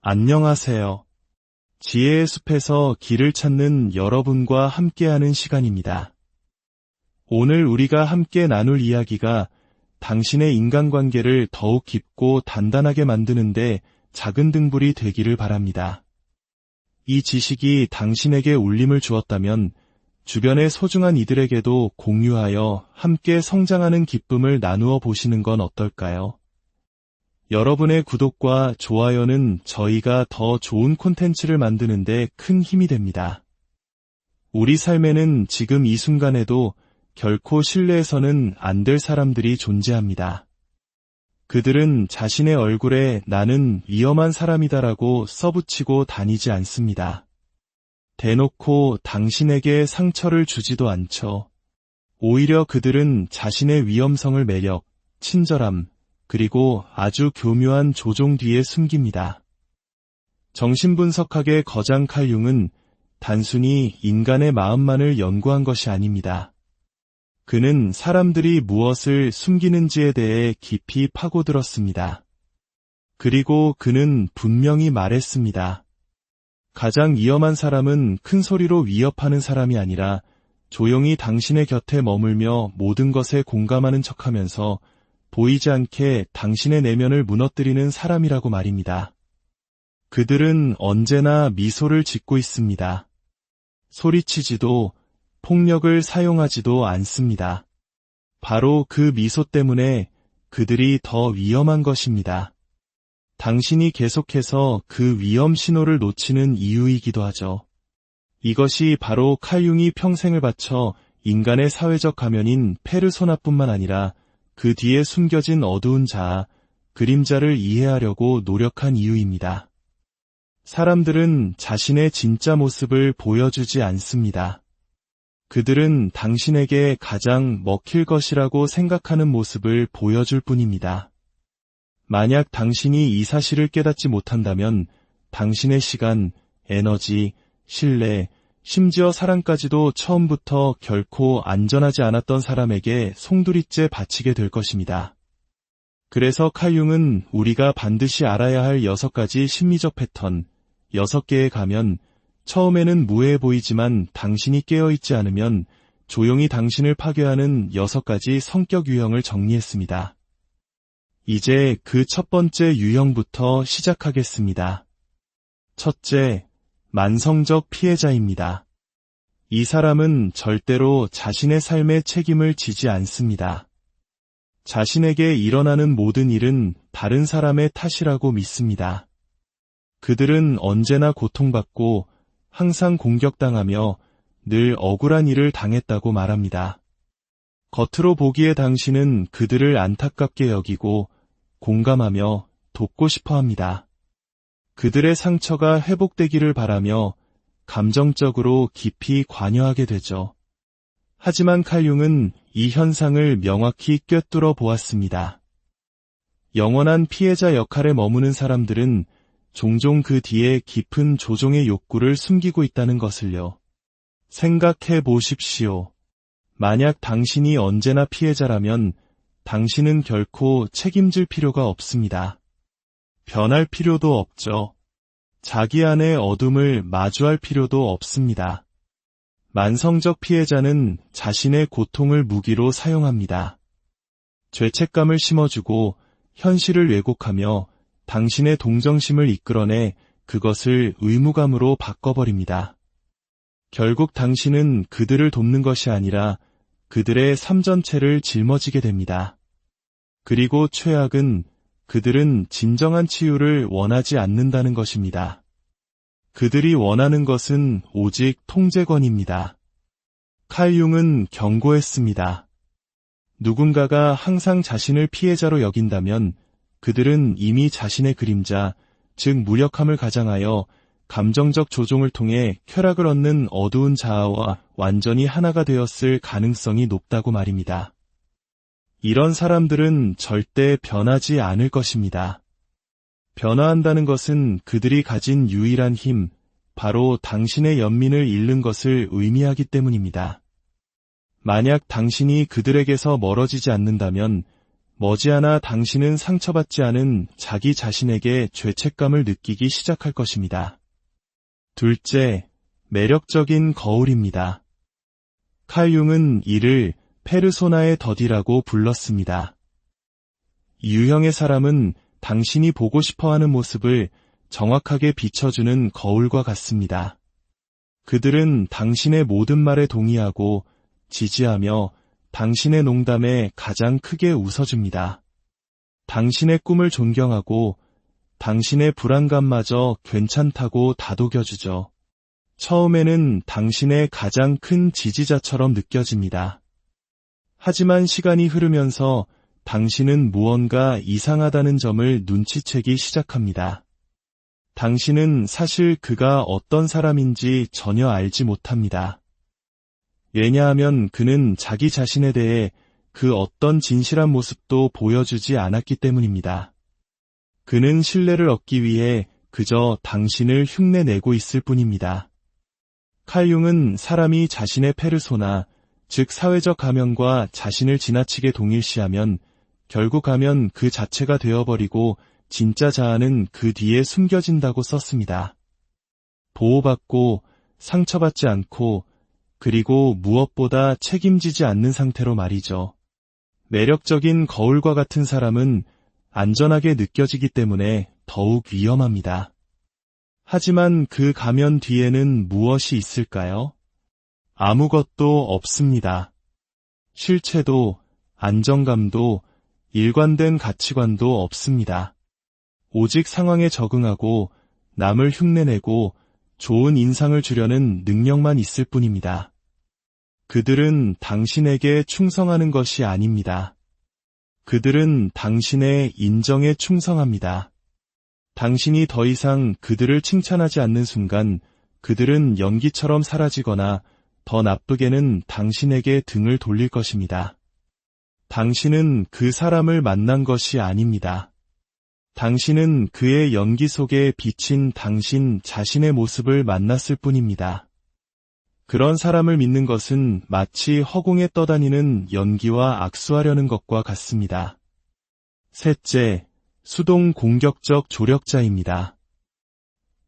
안녕하세요. 지혜의 숲에서 길을 찾는 여러분과 함께하는 시간입니다. 오늘 우리가 함께 나눌 이야기가 당신의 인간관계를 더욱 깊고 단단하게 만드는데 작은 등불이 되기를 바랍니다. 이 지식이 당신에게 울림을 주었다면 주변의 소중한 이들에게도 공유하여 함께 성장하는 기쁨을 나누어 보시는 건 어떨까요? 여러분의 구독과 좋아요는 저희가 더 좋은 콘텐츠를 만드는데 큰 힘이 됩니다. 우리 삶에는 지금 이 순간에도 결코 신뢰해서는 안 될 사람들이 존재합니다. 그들은 자신의 얼굴에 나는 위험한 사람이다라고 써붙이고 다니지 않습니다. 대놓고 당신에게 상처를 주지도 않죠. 오히려 그들은 자신의 위험성을 매력, 친절함, 그리고 아주 교묘한 조종 뒤에 숨깁니다. 정신분석학의 거장 칼 융은 단순히 인간의 마음만을 연구한 것이 아닙니다. 그는 사람들이 무엇을 숨기는지에 대해 깊이 파고들었습니다. 그리고 그는 분명히 말했습니다. 가장 위험한 사람은 큰 소리로 위협하는 사람이 아니라 조용히 당신의 곁에 머물며 모든 것에 공감하는 척하면서 보이지 않게 당신의 내면을 무너뜨리는 사람이라고 말입니다. 그들은 언제나 미소를 짓고 있습니다. 소리치지도 폭력을 사용하지도 않습니다. 바로 그 미소 때문에 그들이 더 위험한 것입니다. 당신이 계속해서 그 위험 신호를 놓치는 이유이기도 하죠. 이것이 바로 칼 융이 평생을 바쳐 인간의 사회적 가면인 페르소나뿐만 아니라 그 뒤에 숨겨진 어두운 자아, 그림자를 이해하려고 노력한 이유입니다. 사람들은 자신의 진짜 모습을 보여주지 않습니다. 그들은 당신에게 가장 먹힐 것이라고 생각하는 모습을 보여줄 뿐입니다. 만약 당신이 이 사실을 깨닫지 못한다면 당신의 시간, 에너지, 신뢰, 심지어 사랑까지도 처음부터 결코 안전하지 않았던 사람에게 송두리째 바치게 될 것입니다. 그래서 칼 융은 우리가 반드시 알아야 할 6가지 심리적 패턴, 6개의 가면, 처음에는 무해해 보이지만 당신이 깨어있지 않으면 조용히 당신을 파괴하는 6가지 성격 유형을 정리했습니다. 이제 그 첫 번째 유형부터 시작하겠습니다. 첫째, 만성적 피해자입니다. 이 사람은 절대로 자신의 삶의 책임을 지지 않습니다. 자신에게 일어나는 모든 일은 다른 사람의 탓이라고 믿습니다. 그들은 언제나 고통받고 항상 공격당하며 늘 억울한 일을 당했다고 말합니다. 겉으로 보기에 당신은 그들을 안타깝게 여기고 공감하며 돕고 싶어 합니다. 그들의 상처가 회복되기를 바라며 감정적으로 깊이 관여하게 되죠. 하지만 칼 융은 이 현상을 명확히 꿰뚫어 보았습니다. 영원한 피해자 역할에 머무는 사람들은 종종 그 뒤에 깊은 조종의 욕구를 숨기고 있다는 것을요. 생각해 보십시오. 만약 당신이 언제나 피해자라면 당신은 결코 책임질 필요가 없습니다. 변할 필요도 없죠. 자기 안의 어둠을 마주할 필요도 없습니다. 만성적 피해자는 자신의 고통을 무기로 사용합니다. 죄책감을 심어주고 현실을 왜곡하며 당신의 동정심을 이끌어내 그것을 의무감으로 바꿔버립니다. 결국 당신은 그들을 돕는 것이 아니라 그들의 삶 전체를 짊어지게 됩니다. 그리고 최악은 그들은 진정한 치유를 원하지 않는다는 것입니다. 그들이 원하는 것은 오직 통제권입니다. 칼 융은 경고했습니다. 누군가가 항상 자신을 피해자로 여긴다면 그들은 이미 자신의 그림자, 즉 무력함을 가장하여 감정적 조종을 통해 쾌락을 얻는 어두운 자아와 완전히 하나가 되었을 가능성이 높다고 말입니다. 이런 사람들은 절대 변하지 않을 것입니다. 변화한다는 것은 그들이 가진 유일한 힘, 바로 당신의 연민을 잃는 것을 의미하기 때문입니다. 만약 당신이 그들에게서 멀어지지 않는다면 머지않아 당신은 상처받지 않은 자기 자신에게 죄책감을 느끼기 시작할 것입니다. 둘째, 매력적인 거울입니다. 칼 융은 이를 페르소나의 덫이라고 불렀습니다. 유형의 사람은 당신이 보고 싶어하는 모습을 정확하게 비춰주는 거울과 같습니다. 그들은 당신의 모든 말에 동의하고 지지하며 당신의 농담에 가장 크게 웃어줍니다. 당신의 꿈을 존경하고 당신의 불안감마저 괜찮다고 다독여주죠. 처음에는 당신의 가장 큰 지지자처럼 느껴집니다. 하지만 시간이 흐르면서 당신은 무언가 이상하다는 점을 눈치채기 시작합니다. 당신은 사실 그가 어떤 사람인지 전혀 알지 못합니다. 왜냐하면 그는 자기 자신에 대해 그 어떤 진실한 모습도 보여주지 않았기 때문입니다. 그는 신뢰를 얻기 위해 그저 당신을 흉내내고 있을 뿐입니다. 칼 융은 사람이 자신의 페르소나, 즉 사회적 가면과 자신을 지나치게 동일시하면 결국 가면 그 자체가 되어버리고 진짜 자아는 그 뒤에 숨겨진다고 썼습니다. 보호받고 상처받지 않고 그리고 무엇보다 책임지지 않는 상태로 말이죠. 매력적인 거울과 같은 사람은 안전하게 느껴지기 때문에 더욱 위험합니다. 하지만 그 가면 뒤에는 무엇이 있을까요? 아무것도 없습니다. 실체도, 안정감도, 일관된 가치관도 없습니다. 오직 상황에 적응하고 남을 흉내내고 좋은 인상을 주려는 능력만 있을 뿐입니다. 그들은 당신에게 충성하는 것이 아닙니다. 그들은 당신의 인정에 충성합니다. 당신이 더 이상 그들을 칭찬하지 않는 순간 그들은 연기처럼 사라지거나 더 나쁘게는 당신에게 등을 돌릴 것입니다. 당신은 그 사람을 만난 것이 아닙니다. 당신은 그의 연기 속에 비친 당신 자신의 모습을 만났을 뿐입니다. 그런 사람을 믿는 것은 마치 허공에 떠다니는 연기와 악수하려는 것과 같습니다. 셋째, 수동 공격적 조력자입니다.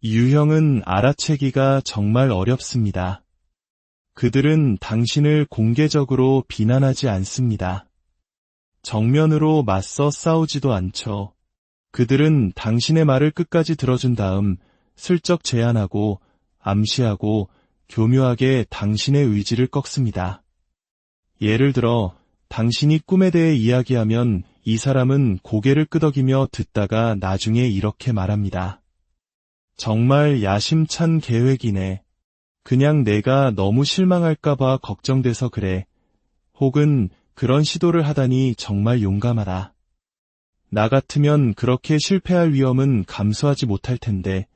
유형은 알아채기가 정말 어렵습니다. 그들은 당신을 공개적으로 비난하지 않습니다. 정면으로 맞서 싸우지도 않죠. 그들은 당신의 말을 끝까지 들어준 다음 슬쩍 제안하고 암시하고 교묘하게 당신의 의지를 꺾습니다. 예를 들어 당신이 꿈에 대해 이야기하면 이 사람은 고개를 끄덕이며 듣다가 나중에 이렇게 말합니다. 정말 야심찬 계획이네. 그냥 내가 너무 실망할까봐 걱정돼서 그래. 혹은 그런 시도를 하다니 정말 용감하다. 나 같으면 그렇게 실패할 위험은 감수하지 못할 텐데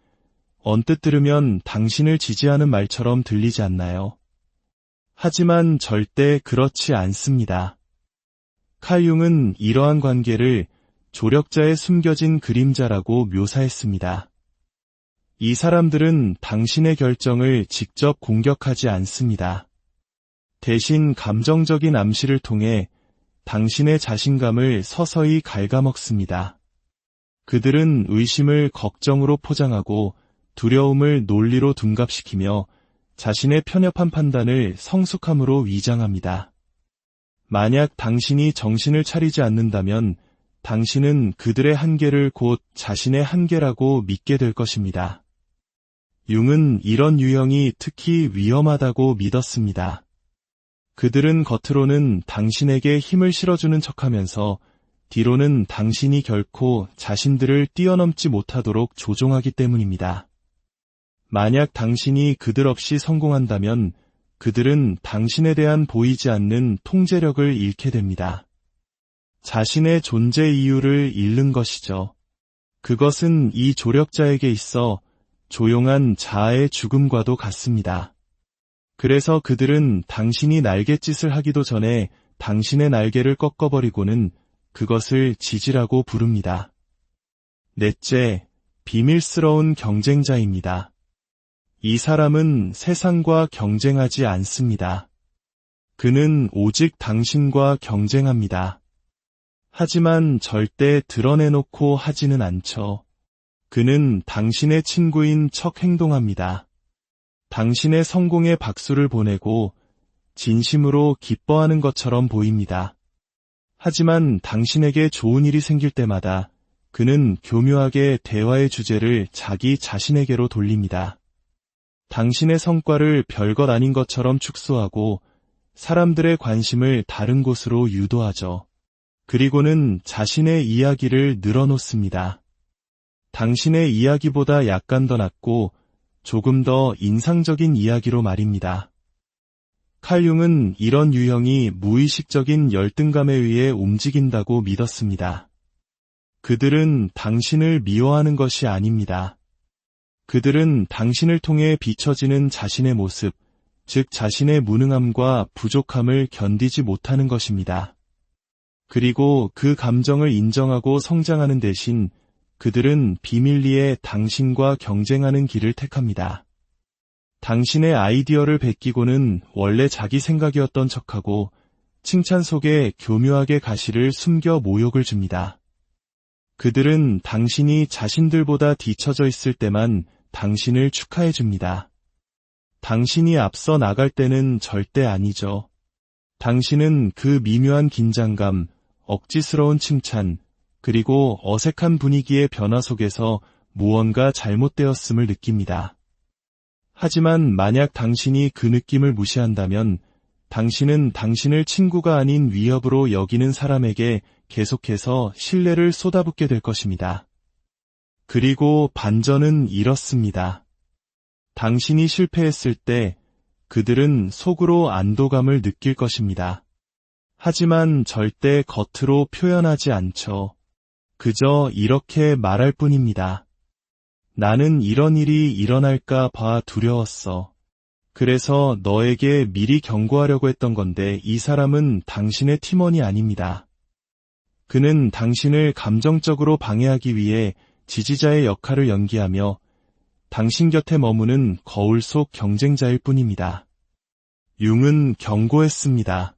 언뜻 들으면 당신을 지지하는 말처럼 들리지 않나요? 하지만 절대 그렇지 않습니다. 칼 융은 이러한 관계를 조력자의 숨겨진 그림자라고 묘사했습니다. 이 사람들은 당신의 결정을 직접 공격하지 않습니다. 대신 감정적인 암시를 통해 당신의 자신감을 서서히 갉아먹습니다. 그들은 의심을 걱정으로 포장하고 두려움을 논리로 둔갑시키며 자신의 편협한 판단을 성숙함으로 위장합니다. 만약 당신이 정신을 차리지 않는다면 당신은 그들의 한계를 곧 자신의 한계라고 믿게 될 것입니다. 융은 이런 유형이 특히 위험하다고 믿었습니다. 그들은 겉으로는 당신에게 힘을 실어주는 척하면서 뒤로는 당신이 결코 자신들을 뛰어넘지 못하도록 조종하기 때문입니다. 만약 당신이 그들 없이 성공한다면 그들은 당신에 대한 보이지 않는 통제력을 잃게 됩니다. 자신의 존재 이유를 잃는 것이죠. 그것은 이 조력자에게 있어 조용한 자아의 죽음과도 같습니다. 그래서 그들은 당신이 날갯짓을 하기도 전에 당신의 날개를 꺾어버리고는 그것을 지지라고 부릅니다. 넷째, 비밀스러운 경쟁자입니다. 이 사람은 세상과 경쟁하지 않습니다. 그는 오직 당신과 경쟁합니다. 하지만 절대 드러내놓고 하지는 않죠. 그는 당신의 친구인 척 행동합니다. 당신의 성공에 박수를 보내고 진심으로 기뻐하는 것처럼 보입니다. 하지만 당신에게 좋은 일이 생길 때마다 그는 교묘하게 대화의 주제를 자기 자신에게로 돌립니다. 당신의 성과를 별것 아닌 것처럼 축소하고 사람들의 관심을 다른 곳으로 유도하죠. 그리고는 자신의 이야기를 늘어놓습니다. 당신의 이야기보다 약간 더 낮고 조금 더 인상적인 이야기로 말입니다. 칼 융은 이런 유형이 무의식적인 열등감에 의해 움직인다고 믿었습니다. 그들은 당신을 미워하는 것이 아닙니다. 그들은 당신을 통해 비춰지는 자신의 모습, 즉 자신의 무능함과 부족함을 견디지 못하는 것입니다. 그리고 그 감정을 인정하고 성장하는 대신 그들은 비밀리에 당신과 경쟁하는 길을 택합니다. 당신의 아이디어를 베끼고는 원래 자기 생각이었던 척하고 칭찬 속에 교묘하게 가시를 숨겨 모욕을 줍니다. 그들은 당신이 자신들보다 뒤처져 있을 때만 당신을 축하해 줍니다. 당신이 앞서 나갈 때는 절대 아니죠. 당신은 그 미묘한 긴장감, 억지스러운 칭찬, 그리고 어색한 분위기의 변화 속에서 무언가 잘못되었음을 느낍니다. 하지만 만약 당신이 그 느낌을 무시한다면 당신은 당신을 친구가 아닌 위협으로 여기는 사람에게 계속해서 신뢰를 쏟아붓게 될 것입니다. 그리고 반전은 이렇습니다. 당신이 실패했을 때 그들은 속으로 안도감을 느낄 것입니다. 하지만 절대 겉으로 표현하지 않죠. 그저 이렇게 말할 뿐입니다. 나는 이런 일이 일어날까 봐 두려웠어. 그래서 너에게 미리 경고하려고 했던 건데 이 사람은 당신의 팀원이 아닙니다. 그는 당신을 감정적으로 방해하기 위해 지지자의 역할을 연기하며 당신 곁에 머무는 거울 속 경쟁자일 뿐입니다. 융은 경고했습니다.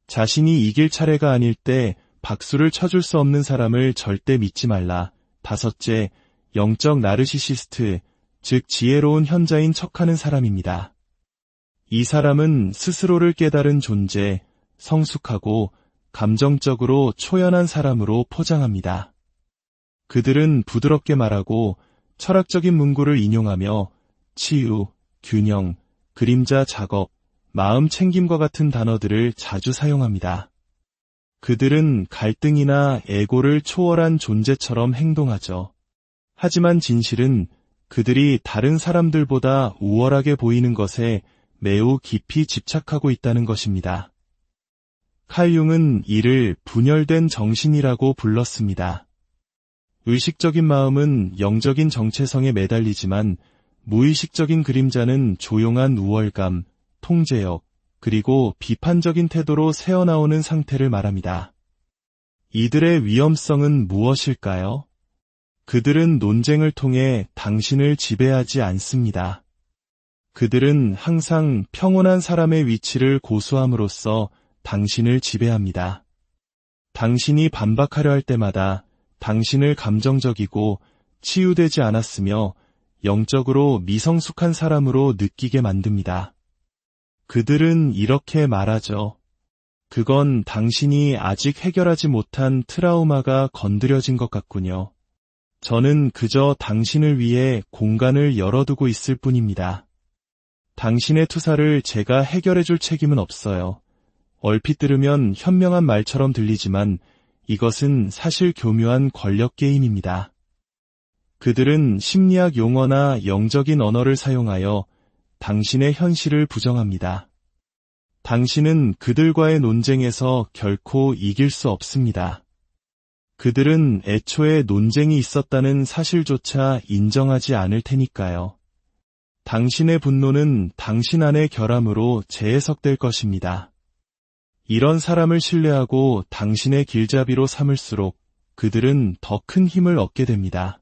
자신이 이길 차례가 아닐 때 박수를 쳐줄 수 없는 사람을 절대 믿지 말라. 5째, 영적 나르시시스트, 즉 지혜로운 현자인 척하는 사람입니다. 이 사람은 스스로를 깨달은 존재, 성숙하고 감정적으로 초연한 사람으로 포장합니다. 그들은 부드럽게 말하고 철학적인 문구를 인용하며 치유, 균형, 그림자 작업, 마음 챙김과 같은 단어들을 자주 사용합니다. 그들은 갈등이나 에고를 초월한 존재처럼 행동하죠. 하지만 진실은 그들이 다른 사람들보다 우월하게 보이는 것에 매우 깊이 집착하고 있다는 것입니다. 칼 융은 이를 분열된 정신이라고 불렀습니다. 의식적인 마음은 영적인 정체성에 매달리지만 무의식적인 그림자는 조용한 우월감, 통제력, 그리고 비판적인 태도로 새어나오는 상태를 말합니다. 이들의 위험성은 무엇일까요? 그들은 논쟁을 통해 당신을 지배하지 않습니다. 그들은 항상 평온한 사람의 위치를 고수함으로써 당신을 지배합니다. 당신이 반박하려 할 때마다 당신을 감정적이고 치유되지 않았으며 영적으로 미성숙한 사람으로 느끼게 만듭니다. 그들은 이렇게 말하죠. 그건 당신이 아직 해결하지 못한 트라우마가 건드려진 것 같군요. 저는 그저 당신을 위해 공간을 열어두고 있을 뿐입니다. 당신의 투사를 제가 해결해줄 책임은 없어요. 얼핏 들으면 현명한 말처럼 들리지만 이것은 사실 교묘한 권력 게임입니다. 그들은 심리학 용어나 영적인 언어를 사용하여 당신의 현실을 부정합니다. 당신은 그들과의 논쟁에서 결코 이길 수 없습니다. 그들은 애초에 논쟁이 있었다는 사실조차 인정하지 않을 테니까요. 당신의 분노는 당신 안의 결함으로 재해석될 것입니다. 이런 사람을 신뢰하고 당신의 길잡이로 삼을수록 그들은 더 큰 힘을 얻게 됩니다.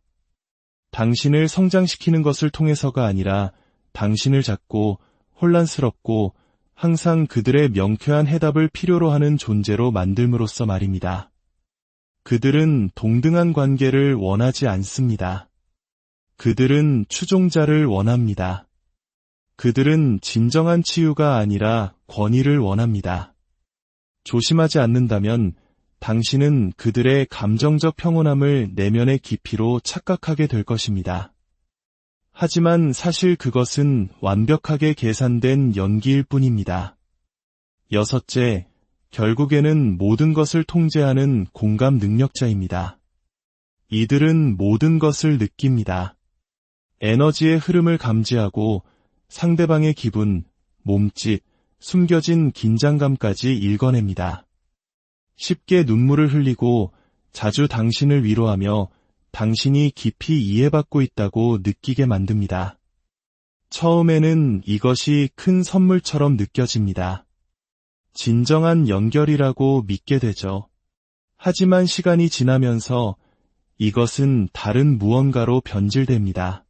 당신을 성장시키는 것을 통해서가 아니라 당신을 잡고 혼란스럽고 항상 그들의 명쾌한 해답을 필요로 하는 존재로 만들므로써 말입니다. 그들은 동등한 관계를 원하지 않습니다. 그들은 추종자를 원합니다. 그들은 진정한 치유가 아니라 권위를 원합니다. 조심하지 않는다면 당신은 그들의 감정적 평온함을 내면의 깊이로 착각하게 될 것입니다. 하지만 사실 그것은 완벽하게 계산된 연기일 뿐입니다. 여섯째, 결국에는 모든 것을 통제하는 공감 능력자입니다. 이들은 모든 것을 느낍니다. 에너지의 흐름을 감지하고 상대방의 기분, 몸짓, 숨겨진 긴장감까지 읽어냅니다. 쉽게 눈물을 흘리고 자주 당신을 위로하며 당신이 깊이 이해받고 있다고 느끼게 만듭니다. 처음에는 이것이 큰 선물처럼 느껴집니다. 진정한 연결이라고 믿게 되죠. 하지만 시간이 지나면서 이것은 다른 무언가로 변질됩니다.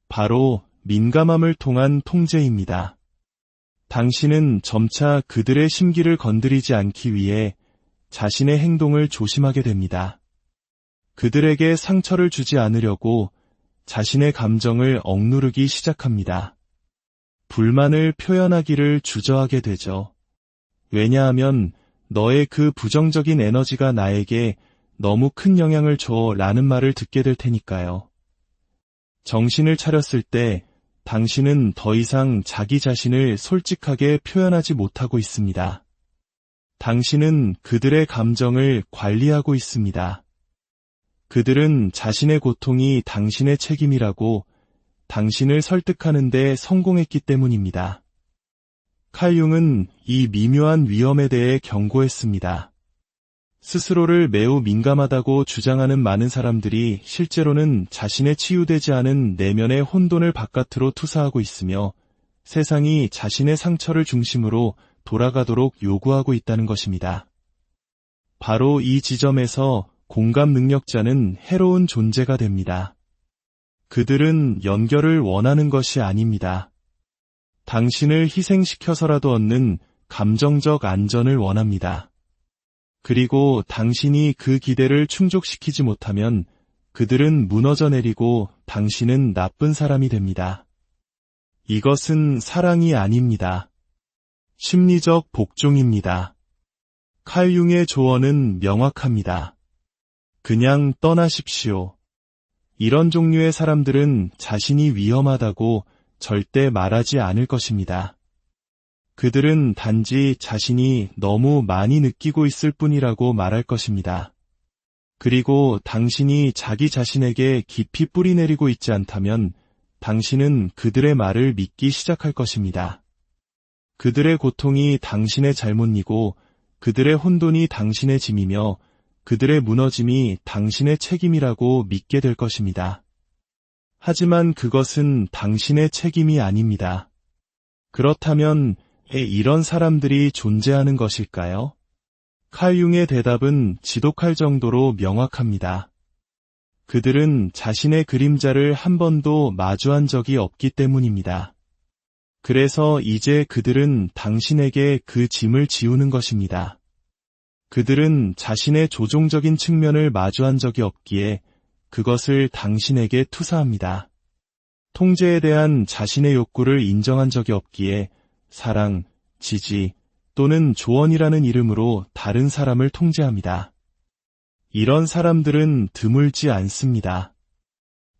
바로 민감함을 통한 통제입니다. 당신은 점차 그들의 심기를 건드리지 않기 위해 자신의 행동을 조심하게 됩니다. 그들에게 상처를 주지 않으려고 자신의 감정을 억누르기 시작합니다. 불만을 표현하기를 주저하게 되죠. 왜냐하면 너의 그 부정적인 에너지가 나에게 너무 큰 영향을 줘 라는 말을 듣게 될 테니까요. 정신을 차렸을 때 당신은 더 이상 자기 자신을 솔직하게 표현하지 못하고 있습니다. 당신은 그들의 감정을 관리하고 있습니다. 그들은 자신의 고통이 당신의 책임이라고 당신을 설득하는 데 성공했기 때문입니다. 칼 융은 이 미묘한 위험에 대해 경고했습니다. 스스로를 매우 민감하다고 주장하는 많은 사람들이 실제로는 자신의 치유되지 않은 내면의 혼돈을 바깥으로 투사하고 있으며 세상이 자신의 상처를 중심으로 돌아가도록 요구하고 있다는 것입니다. 바로 이 지점에서 공감 능력자는 해로운 존재가 됩니다. 그들은 연결을 원하는 것이 아닙니다. 당신을 희생시켜서라도 얻는 감정적 안전을 원합니다. 그리고 당신이 그 기대를 충족시키지 못하면 그들은 무너져 내리고 당신은 나쁜 사람이 됩니다. 이것은 사랑이 아닙니다. 심리적 복종입니다. 칼 융의 조언은 명확합니다. 그냥 떠나십시오. 이런 종류의 사람들은 자신이 위험하다고 절대 말하지 않을 것입니다. 그들은 단지 자신이 너무 많이 느끼고 있을 뿐이라고 말할 것입니다. 그리고 당신이 자기 자신에게 깊이 뿌리내리고 있지 않다면 당신은 그들의 말을 믿기 시작할 것입니다. 그들의 고통이 당신의 잘못이고 그들의 혼돈이 당신의 짐이며 그들의 무너짐이 당신의 책임이라고 믿게 될 것입니다. 하지만 그것은 당신의 책임이 아닙니다. 그렇다면 왜 이런 사람들이 존재하는 것일까요? 칼 융의 대답은 지독할 정도로 명확합니다. 그들은 자신의 그림자를 한 번도 마주한 적이 없기 때문입니다. 그래서 이제 그들은 당신에게 그 짐을 지우는 것입니다. 그들은 자신의 조종적인 측면을 마주한 적이 없기에 그것을 당신에게 투사합니다. 통제에 대한 자신의 욕구를 인정한 적이 없기에 사랑, 지지 또는 조언이라는 이름으로 다른 사람을 통제합니다. 이런 사람들은 드물지 않습니다.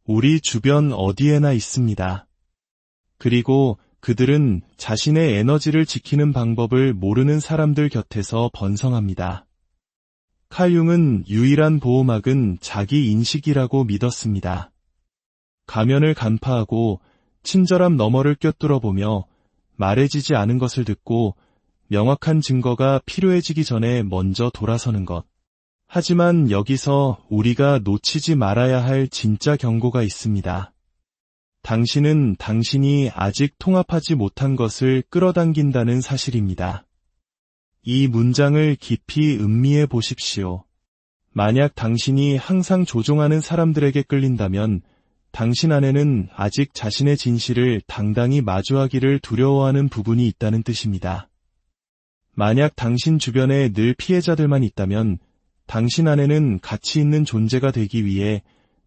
우리 주변 어디에나 있습니다. 그리고 그들은 자신의 에너지를 지키는 방법을 모르는 사람들 곁에서 번성합니다. 칼 융은 유일한 보호막은 자기 인식이라고 믿었습니다. 가면을 간파하고 친절함 너머를 꿰뚫어보며 말해지지 않은 것을 듣고 명확한 증거가 필요해지기 전에 먼저 돌아서는 것. 하지만 여기서 우리가 놓치지 말아야 할 진짜 경고가 있습니다. 당신은 당신이 아직 통합하지 못한 것을 끌어당긴다는 사실입니다. 이 문장을 깊이 음미해 보십시오. 만약 당신이 항상 조종하는 사람들에게 끌린다면 당신 안에는 아직 자신의 진실을 당당히 마주하기를 두려워하는 부분이 있다는 뜻입니다. 만약 당신 주변에 늘 피해자들만 있다면 당신 안에는 가치 있는 존재가 되기 위해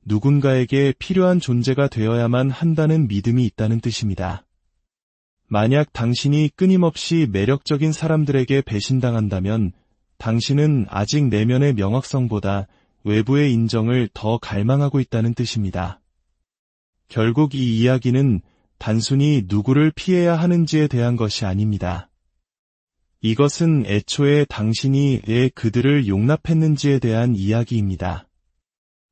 누군가에게 필요한 존재가 되어야만 한다는 믿음이 있다는 뜻입니다. 만약 당신이 끊임없이 매력적인 사람들에게 배신당한다면 당신은 아직 내면의 명확성보다 외부의 인정을 더 갈망하고 있다는 뜻입니다. 결국 이 이야기는 단순히 누구를 피해야 하는지에 대한 것이 아닙니다. 이것은 애초에 당신이 왜 그들을 용납했는지에 대한 이야기입니다.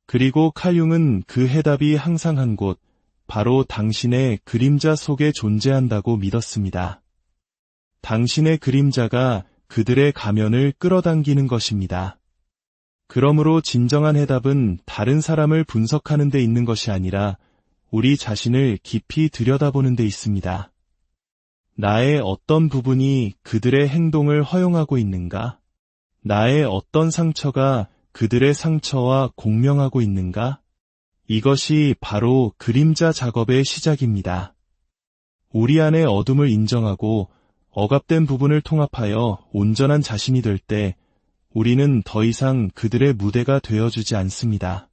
그리고 칼융은 그 해답이 항상 한 곳, 바로 당신의 그림자 속에 존재한다고 믿었습니다. 당신의 그림자가 그들의 가면을 끌어당기는 것입니다. 그러므로 진정한 해답은 다른 사람을 분석하는 데 있는 것이 아니라 우리 자신을 깊이 들여다보는 데 있습니다. 나의 어떤 부분이 그들의 행동을 허용하고 있는가? 나의 어떤 상처가 그들의 상처와 공명하고 있는가? 이것이 바로 그림자 작업의 시작입니다. 우리 안의 어둠을 인정하고 억압된 부분을 통합하여 온전한 자신이 될 때 우리는 더 이상 그들의 무대가 되어주지 않습니다.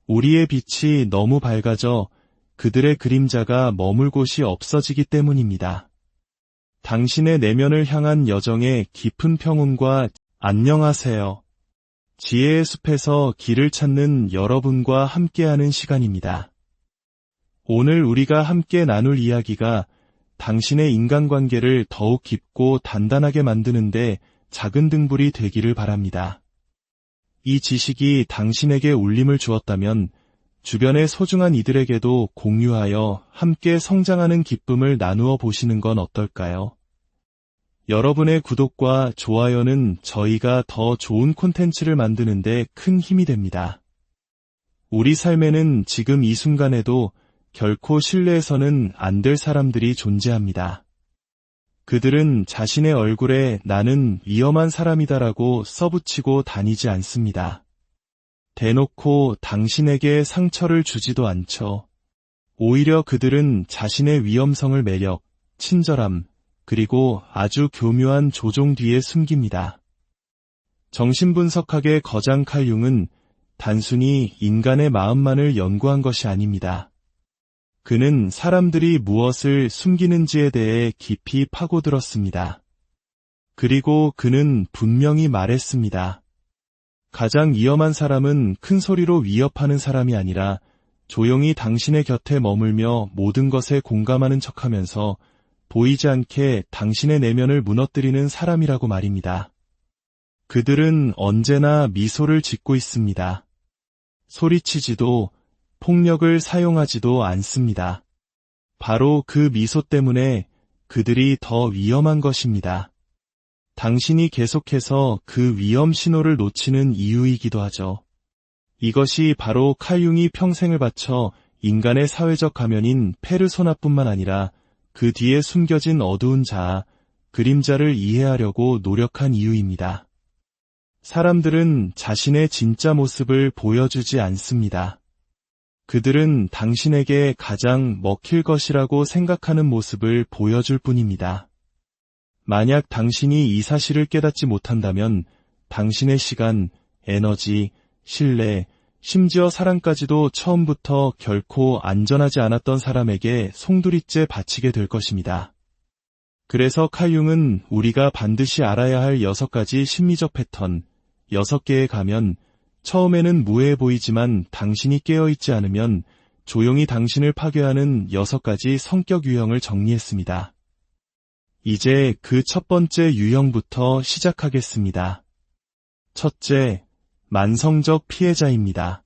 우리의 빛이 너무 밝아져 그들의 그림자가 머물 곳이 없어지기 때문입니다. 당신의 내면을 향한 여정의 깊은 평온과 안녕하세요. 지혜의 숲에서 길을 찾는 여러분과 함께하는 시간입니다. 오늘 우리가 함께 나눌 이야기가 당신의 인간관계를 더욱 깊고 단단하게 만드는데 작은 등불이 되기를 바랍니다. 이 지식이 당신에게 울림을 주었다면 주변의 소중한 이들에게도 공유하여 함께 성장하는 기쁨을 나누어 보시는 건 어떨까요? 여러분의 구독과 좋아요는 저희가 더 좋은 콘텐츠를 만드는데 큰 힘이 됩니다. 우리 삶에는 지금 이 순간에도 결코 신뢰해서는 안 될 사람들이 존재합니다. 그들은 자신의 얼굴에 나는 위험한 사람이다라고 써붙이고 다니지 않습니다. 대놓고 당신에게 상처를 주지도 않죠. 오히려 그들은 자신의 위험성을 매력, 친절함, 그리고 아주 교묘한 조종 뒤에 숨깁니다. 정신분석학의 거장 칼융은 단순히 인간의 마음만을 연구한 것이 아닙니다. 그는 사람들이 무엇을 숨기는지에 대해 깊이 파고들었습니다. 그리고 그는 분명히 말했습니다. 가장 위험한 사람은 큰 소리로 위협하는 사람이 아니라 조용히 당신의 곁에 머물며 모든 것에 공감하는 척하면서 보이지 않게 당신의 내면을 무너뜨리는 사람이라고 말입니다. 그들은 언제나 미소를 짓고 있습니다. 소리치지도 폭력을 사용하지도 않습니다. 바로 그 미소 때문에 그들이 더 위험한 것입니다. 당신이 계속해서 그 위험 신호를 놓치는 이유이기도 하죠. 이것이 바로 칼융이 평생을 바쳐 인간의 사회적 가면인 페르소나뿐만 아니라 그 뒤에 숨겨진 어두운 자아, 그림자를 이해하려고 노력한 이유입니다. 사람들은 자신의 진짜 모습을 보여주지 않습니다. 그들은 당신에게 가장 먹힐 것이라고 생각하는 모습을 보여줄 뿐입니다. 만약 당신이 이 사실을 깨닫지 못한다면 당신의 시간, 에너지, 신뢰, 심지어 사랑까지도 처음부터 결코 안전하지 않았던 사람에게 송두리째 바치게 될 것입니다. 그래서 칼융은 우리가 반드시 알아야 할 6가지 심리적 패턴, 6개의 가면, 처음에는 무해해 보이지만 당신이 깨어있지 않으면 조용히 당신을 파괴하는 6가지 성격 유형을 정리했습니다. 이제 그 첫 번째 유형부터 시작하겠습니다. 첫째, 만성적 피해자입니다.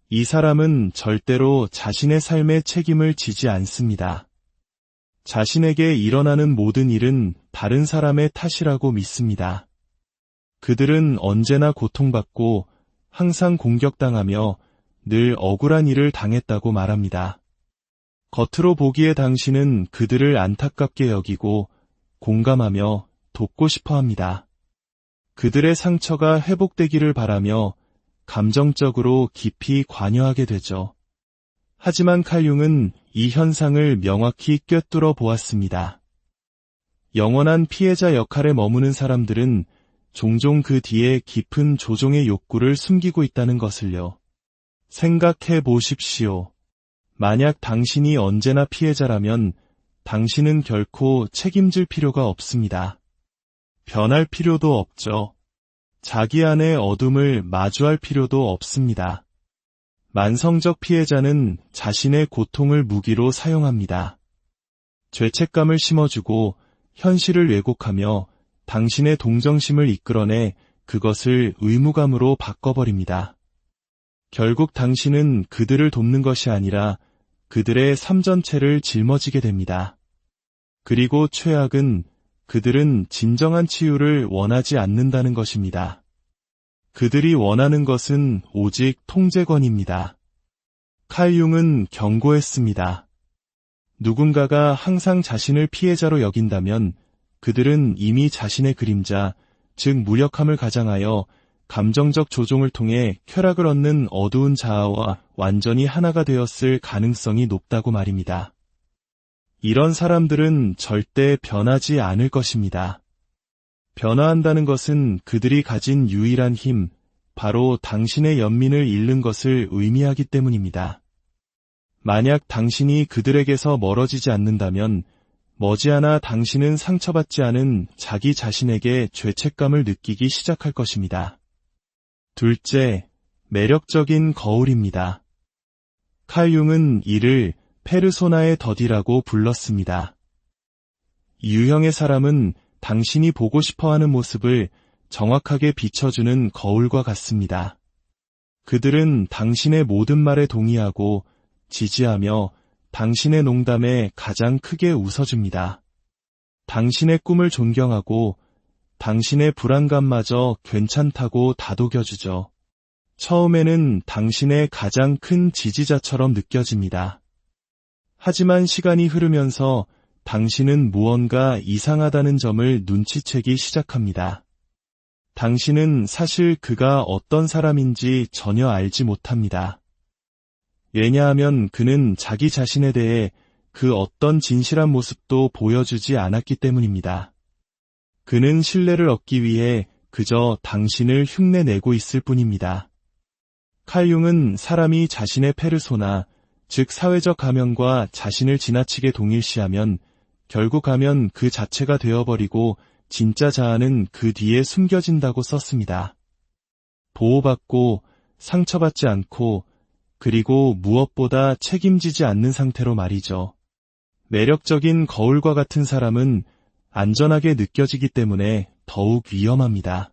이 사람은 절대로 자신의 삶의 책임을 지지 않습니다. 자신에게 일어나는 모든 일은 다른 사람의 탓이라고 믿습니다. 그들은 언제나 고통받고 항상 공격당하며 늘 억울한 일을 당했다고 말합니다. 겉으로 보기에 당신은 그들을 안타깝게 여기고 공감하며 돕고 싶어 합니다. 그들의 상처가 회복되기를 바라며 감정적으로 깊이 관여하게 되죠. 하지만 칼융은 이 현상을 명확히 꿰뚫어 보았습니다. 영원한 피해자 역할에 머무는 사람들은 종종 그 뒤에 깊은 조종의 욕구를 숨기고 있다는 것을요. 생각해 보십시오. 만약 당신이 언제나 피해자라면 당신은 결코 책임질 필요가 없습니다. 변할 필요도 없죠. 자기 안의 어둠을 마주할 필요도 없습니다. 만성적 피해자는 자신의 고통을 무기로 사용합니다. 죄책감을 심어주고 현실을 왜곡하며 당신의 동정심을 이끌어내 그것을 의무감으로 바꿔버립니다. 결국 당신은 그들을 돕는 것이 아니라 그들의 삶 전체를 짊어지게 됩니다. 그리고 최악은 그들은 진정한 치유를 원하지 않는다는 것입니다. 그들이 원하는 것은 오직 통제권입니다. 칼 융은 경고했습니다. 누군가가 항상 자신을 피해자로 여긴다면 그들은 이미 자신의 그림자, 즉 무력함을 가장하여 감정적 조종을 통해 쾌락을 얻는 어두운 자아와 완전히 하나가 되었을 가능성이 높다고 말입니다. 이런 사람들은 절대 변하지 않을 것입니다. 변화한다는 것은 그들이 가진 유일한 힘, 바로 당신의 연민을 잃는 것을 의미하기 때문입니다. 만약 당신이 그들에게서 멀어지지 않는다면 머지않아 당신은 상처받지 않은 자기 자신에게 죄책감을 느끼기 시작할 것입니다. 둘째, 매력적인 거울입니다. 칼 융은 이를 페르소나의 덫이라고 불렀습니다. 유형의 사람은 당신이 보고 싶어하는 모습을 정확하게 비춰주는 거울과 같습니다. 그들은 당신의 모든 말에 동의하고 지지하며 당신의 농담에 가장 크게 웃어줍니다. 당신의 꿈을 존경하고 당신의 불안감마저 괜찮다고 다독여주죠. 처음에는 당신의 가장 큰 지지자처럼 느껴집니다. 하지만 시간이 흐르면서 당신은 무언가 이상하다는 점을 눈치채기 시작합니다. 당신은 사실 그가 어떤 사람인지 전혀 알지 못합니다. 왜냐하면 그는 자기 자신에 대해 그 어떤 진실한 모습도 보여주지 않았기 때문입니다. 그는 신뢰를 얻기 위해 그저 당신을 흉내내고 있을 뿐입니다. 칼 융은 사람이 자신의 페르소나, 즉 사회적 가면과 자신을 지나치게 동일시하면 결국 가면 그 자체가 되어버리고 진짜 자아는 그 뒤에 숨겨진다고 썼습니다. 보호받고 상처받지 않고 그리고 무엇보다 책임지지 않는 상태로 말이죠. 매력적인 거울과 같은 사람은 안전하게 느껴지기 때문에 더욱 위험합니다.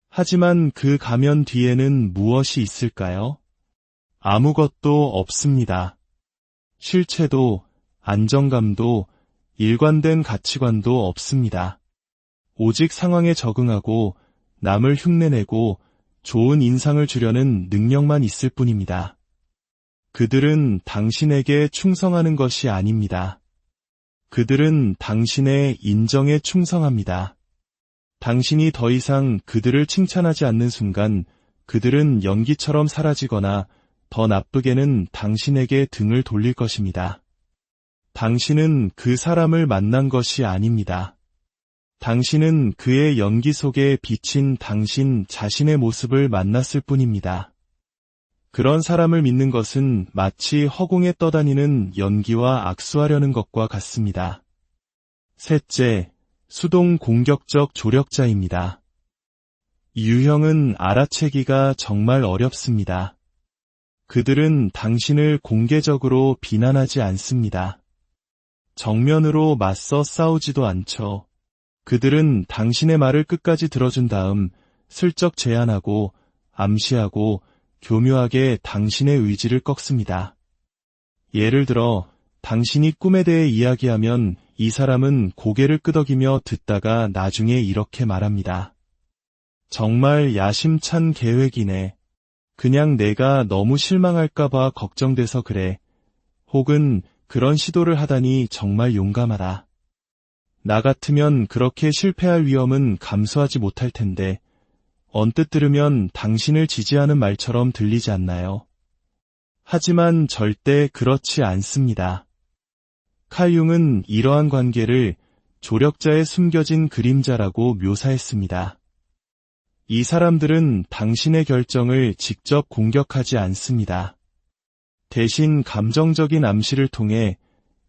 하지만 그 가면 뒤에는 무엇이 있을까요? 아무것도 없습니다. 실체도, 안정감도, 일관된 가치관도 없습니다. 오직 상황에 적응하고 남을 흉내내고 좋은 인상을 주려는 능력만 있을 뿐입니다. 그들은 당신에게 충성하는 것이 아닙니다. 그들은 당신의 인정에 충성합니다. 당신이 더 이상 그들을 칭찬하지 않는 순간 그들은 연기처럼 사라지거나 더 나쁘게는 당신에게 등을 돌릴 것입니다. 당신은 그 사람을 만난 것이 아닙니다. 당신은 그의 연기 속에 비친 당신 자신의 모습을 만났을 뿐입니다. 그런 사람을 믿는 것은 마치 허공에 떠다니는 연기와 악수하려는 것과 같습니다. 셋째, 수동 공격적 조력자입니다. 유형은 알아채기가 정말 어렵습니다. 그들은 당신을 공개적으로 비난하지 않습니다. 정면으로 맞서 싸우지도 않죠. 그들은 당신의 말을 끝까지 들어준 다음 슬쩍 제안하고 암시하고 교묘하게 당신의 의지를 꺾습니다. 예를 들어 당신이 꿈에 대해 이야기하면 이 사람은 고개를 끄덕이며 듣다가 나중에 이렇게 말합니다. 정말 야심찬 계획이네. 그냥 내가 너무 실망할까봐 걱정돼서 그래. 혹은 그런 시도를 하다니 정말 용감하다. 나 같으면 그렇게 실패할 위험은 감수하지 못할 텐데 언뜻 들으면 당신을 지지하는 말처럼 들리지 않나요? 하지만 절대 그렇지 않습니다. 칼 융은 이러한 관계를 조력자의 숨겨진 그림자라고 묘사했습니다. 이 사람들은 당신의 결정을 직접 공격하지 않습니다. 대신 감정적인 암시를 통해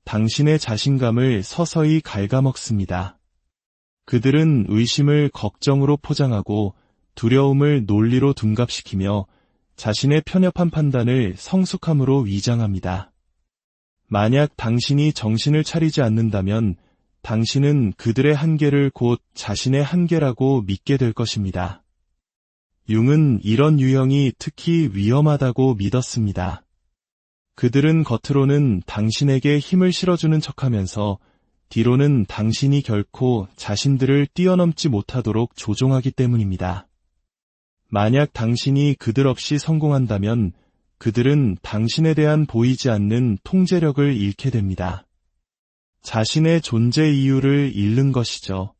당신의 자신감을 서서히 갉아먹습니다. 그들은 의심을 걱정으로 포장하고 두려움을 논리로 둔갑시키며 자신의 편협한 판단을 성숙함으로 위장합니다. 만약 당신이 정신을 차리지 않는다면 당신은 그들의 한계를 곧 자신의 한계라고 믿게 될 것입니다. 융은 이런 유형이 특히 위험하다고 믿었습니다. 그들은 겉으로는 당신에게 힘을 실어주는 척하면서 뒤로는 당신이 결코 자신들을 뛰어넘지 못하도록 조종하기 때문입니다. 만약 당신이 그들 없이 성공한다면 그들은 당신에 대한 보이지 않는 통제력을 잃게 됩니다. 자신의 존재 이유를 잃는 것이죠.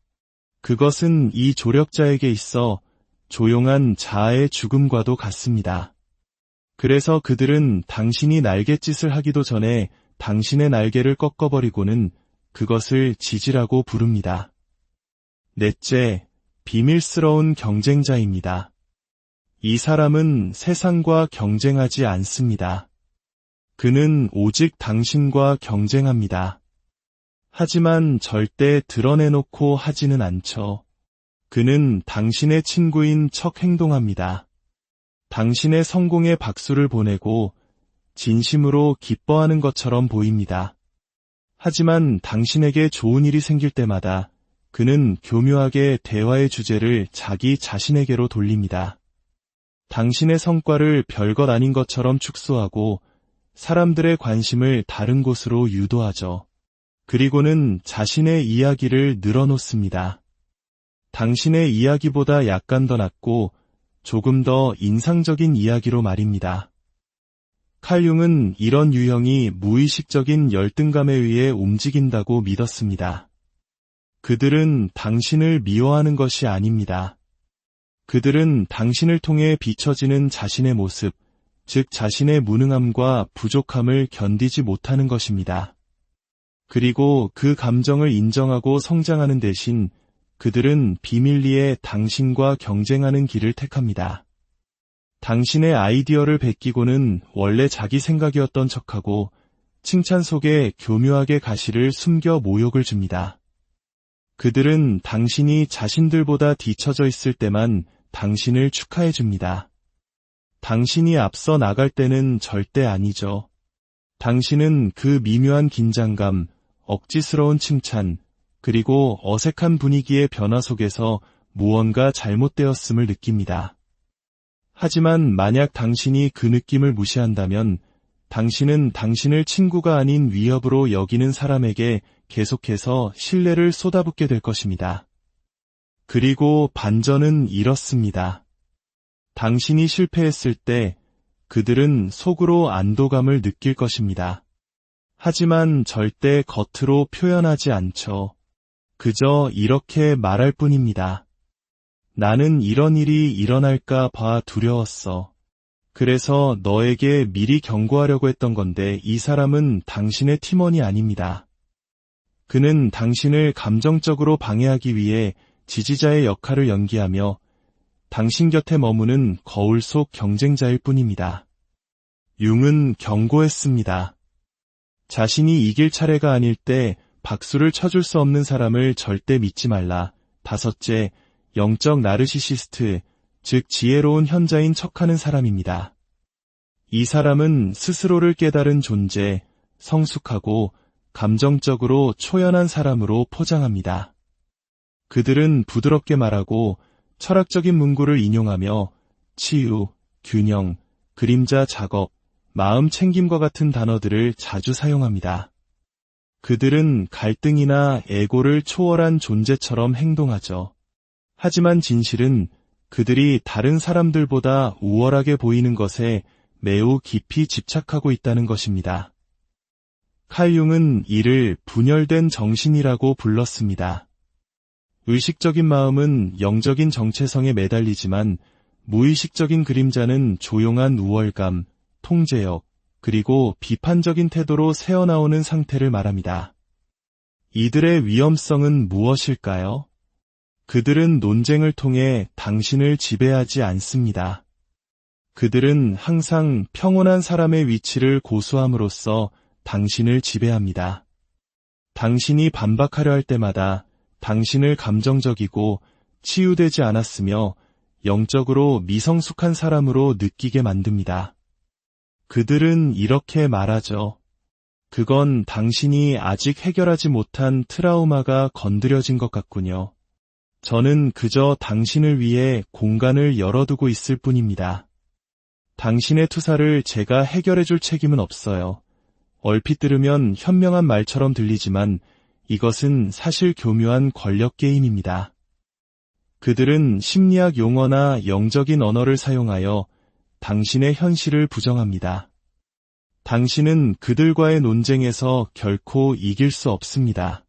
그것은 이 조력자에게 있어 조용한 자아의 죽음과도 같습니다. 그래서 그들은 당신이 날갯짓을 하기도 전에 당신의 날개를 꺾어버리고는 그것을 지지라고 부릅니다. 넷째, 비밀스러운 경쟁자입니다. 이 사람은 세상과 경쟁하지 않습니다. 그는 오직 당신과 경쟁합니다. 하지만 절대 드러내놓고 하지는 않죠. 그는 당신의 친구인 척 행동합니다. 당신의 성공에 박수를 보내고 진심으로 기뻐하는 것처럼 보입니다. 하지만 당신에게 좋은 일이 생길 때마다 그는 교묘하게 대화의 주제를 자기 자신에게로 돌립니다. 당신의 성과를 별것 아닌 것처럼 축소하고 사람들의 관심을 다른 곳으로 유도하죠. 그리고는 자신의 이야기를 늘어놓습니다. 당신의 이야기보다 약간 더 낮고 조금 더 인상적인 이야기로 말입니다. 칼 융은 이런 유형이 무의식적인 열등감에 의해 움직인다고 믿었습니다. 그들은 당신을 미워하는 것이 아닙니다. 그들은 당신을 통해 비춰지는 자신의 모습, 즉 자신의 무능함과 부족함을 견디지 못하는 것입니다. 그리고 그 감정을 인정하고 성장하는 대신 그들은 비밀리에 당신과 경쟁하는 길을 택합니다. 당신의 아이디어를 베끼고는 원래 자기 생각이었던 척하고 칭찬 속에 교묘하게 가시를 숨겨 모욕을 줍니다. 그들은 당신이 자신들보다 뒤처져 있을 때만 당신을 축하해 줍니다. 당신이 앞서 나갈 때는 절대 아니죠. 당신은 그 미묘한 긴장감, 억지스러운 칭찬, 그리고 어색한 분위기의 변화 속에서 무언가 잘못되었음을 느낍니다. 하지만 만약 당신이 그 느낌을 무시한다면 당신은 당신을 친구가 아닌 위협으로 여기는 사람에게 계속해서 신뢰를 쏟아붓게 될 것입니다. 그리고 반전은 이렇습니다. 당신이 실패했을 때 그들은 속으로 안도감을 느낄 것입니다. 하지만 절대 겉으로 표현하지 않죠. 그저 이렇게 말할 뿐입니다. 나는 이런 일이 일어날까 봐 두려웠어. 그래서 너에게 미리 경고하려고 했던 건데 이 사람은 당신의 팀원이 아닙니다. 그는 당신을 감정적으로 방해하기 위해 지지자의 역할을 연기하며 당신 곁에 머무는 거울 속 경쟁자일 뿐입니다. 융은 경고했습니다. 자신이 이길 차례가 아닐 때 박수를 쳐줄 수 없는 사람을 절대 믿지 말라. 다섯째, 영적 나르시시스트, 즉 지혜로운 현자인 척하는 사람입니다. 이 사람은 스스로를 깨달은 존재, 성숙하고 감정적으로 초연한 사람으로 포장합니다. 그들은 부드럽게 말하고 철학적인 문구를 인용하며 치유, 균형, 그림자 작업, 마음 챙김과 같은 단어들을 자주 사용합니다. 그들은 갈등이나 에고를 초월한 존재처럼 행동하죠. 하지만 진실은 그들이 다른 사람들보다 우월하게 보이는 것에 매우 깊이 집착하고 있다는 것입니다. 칼 융은 이를 분열된 정신이라고 불렀습니다. 의식적인 마음은 영적인 정체성에 매달리지만 무의식적인 그림자는 조용한 우월감, 통제력, 그리고 비판적인 태도로 새어나오는 상태를 말합니다. 이들의 위험성은 무엇일까요? 그들은 논쟁을 통해 당신을 지배하지 않습니다. 그들은 항상 평온한 사람의 위치를 고수함으로써 당신을 지배합니다. 당신이 반박하려 할 때마다 당신을 감정적이고 치유되지 않았으며 영적으로 미성숙한 사람으로 느끼게 만듭니다. 그들은 이렇게 말하죠. 그건 당신이 아직 해결하지 못한 트라우마가 건드려진 것 같군요. 저는 그저 당신을 위해 공간을 열어두고 있을 뿐입니다. 당신의 투사를 제가 해결해 줄 책임은 없어요. 얼핏 들으면 현명한 말처럼 들리지만 이것은 사실 교묘한 권력 게임입니다. 그들은 심리학 용어나 영적인 언어를 사용하여 당신의 현실을 부정합니다. 당신은 그들과의 논쟁에서 결코 이길 수 없습니다.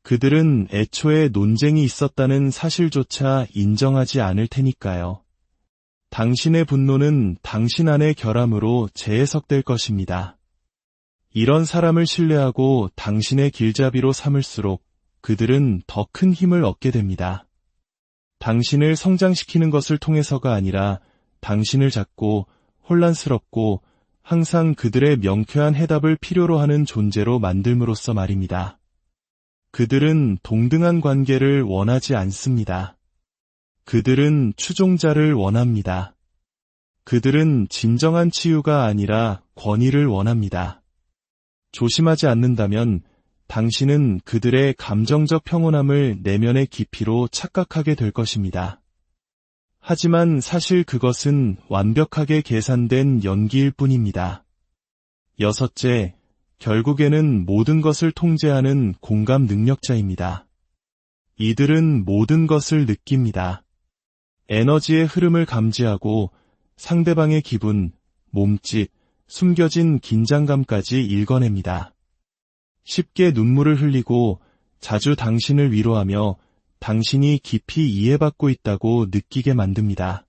그들은 애초에 논쟁이 있었다는 사실조차 인정하지 않을 테니까요. 당신의 분노는 당신 안의 결함으로 재해석될 것입니다. 이런 사람을 신뢰하고 당신의 길잡이로 삼을수록 그들은 더 큰 힘을 얻게 됩니다. 당신을 성장시키는 것을 통해서가 아니라 당신을 잡고 혼란스럽고 항상 그들의 명쾌한 해답을 필요로 하는 존재로 만들므로써 말입니다. 그들은 동등한 관계를 원하지 않습니다. 그들은 추종자를 원합니다. 그들은 진정한 치유가 아니라 권위를 원합니다. 조심하지 않는다면 당신은 그들의 감정적 평온함을 내면의 깊이로 착각하게 될 것입니다. 하지만 사실 그것은 완벽하게 계산된 연기일 뿐입니다. 여섯째, 결국에는 모든 것을 통제하는 공감 능력자입니다. 이들은 모든 것을 느낍니다. 에너지의 흐름을 감지하고 상대방의 기분, 몸짓, 숨겨진 긴장감까지 읽어냅니다. 쉽게 눈물을 흘리고 자주 당신을 위로하며 당신이 깊이 이해받고 있다고 느끼게 만듭니다.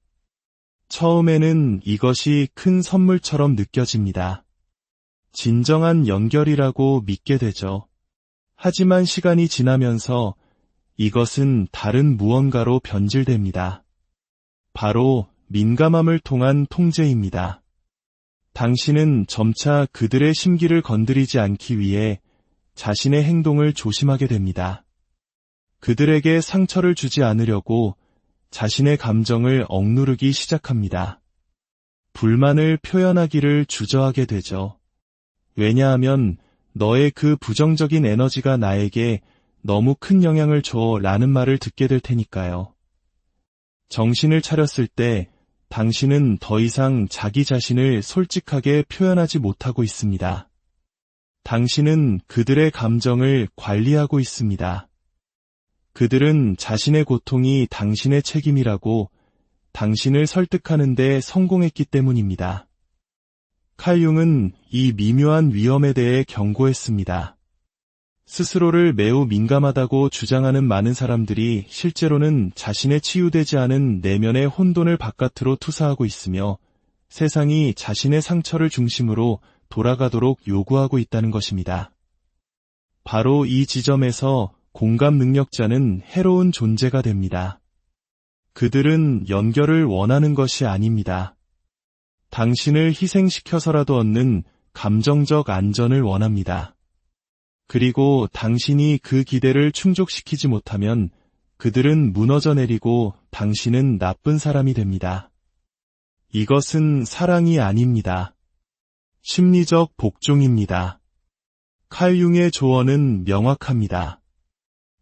처음에는 이것이 큰 선물처럼 느껴집니다. 진정한 연결이라고 믿게 되죠. 하지만 시간이 지나면서 이것은 다른 무언가로 변질됩니다. 바로 민감함을 통한 통제입니다. 당신은 점차 그들의 심기를 건드리지 않기 위해 자신의 행동을 조심하게 됩니다. 그들에게 상처를 주지 않으려고 자신의 감정을 억누르기 시작합니다. 불만을 표현하기를 주저하게 되죠. 왜냐하면 너의 그 부정적인 에너지가 나에게 너무 큰 영향을 줘 라는 말을 듣게 될 테니까요. 정신을 차렸을 때 당신은 더 이상 자기 자신을 솔직하게 표현하지 못하고 있습니다. 당신은 그들의 감정을 관리하고 있습니다. 그들은 자신의 고통이 당신의 책임이라고 당신을 설득하는 데 성공했기 때문입니다. 칼 융은 이 미묘한 위험에 대해 경고했습니다. 스스로를 매우 민감하다고 주장하는 많은 사람들이 실제로는 자신의 치유되지 않은 내면의 혼돈을 바깥으로 투사하고 있으며 세상이 자신의 상처를 중심으로 돌아가도록 요구하고 있다는 것입니다. 바로 이 지점에서 공감 능력자는 해로운 존재가 됩니다. 그들은 연결을 원하는 것이 아닙니다. 당신을 희생시켜서라도 얻는 감정적 안전을 원합니다. 그리고 당신이 그 기대를 충족시키지 못하면 그들은 무너져 내리고 당신은 나쁜 사람이 됩니다. 이것은 사랑이 아닙니다. 심리적 복종입니다. 칼 융의 조언은 명확합니다.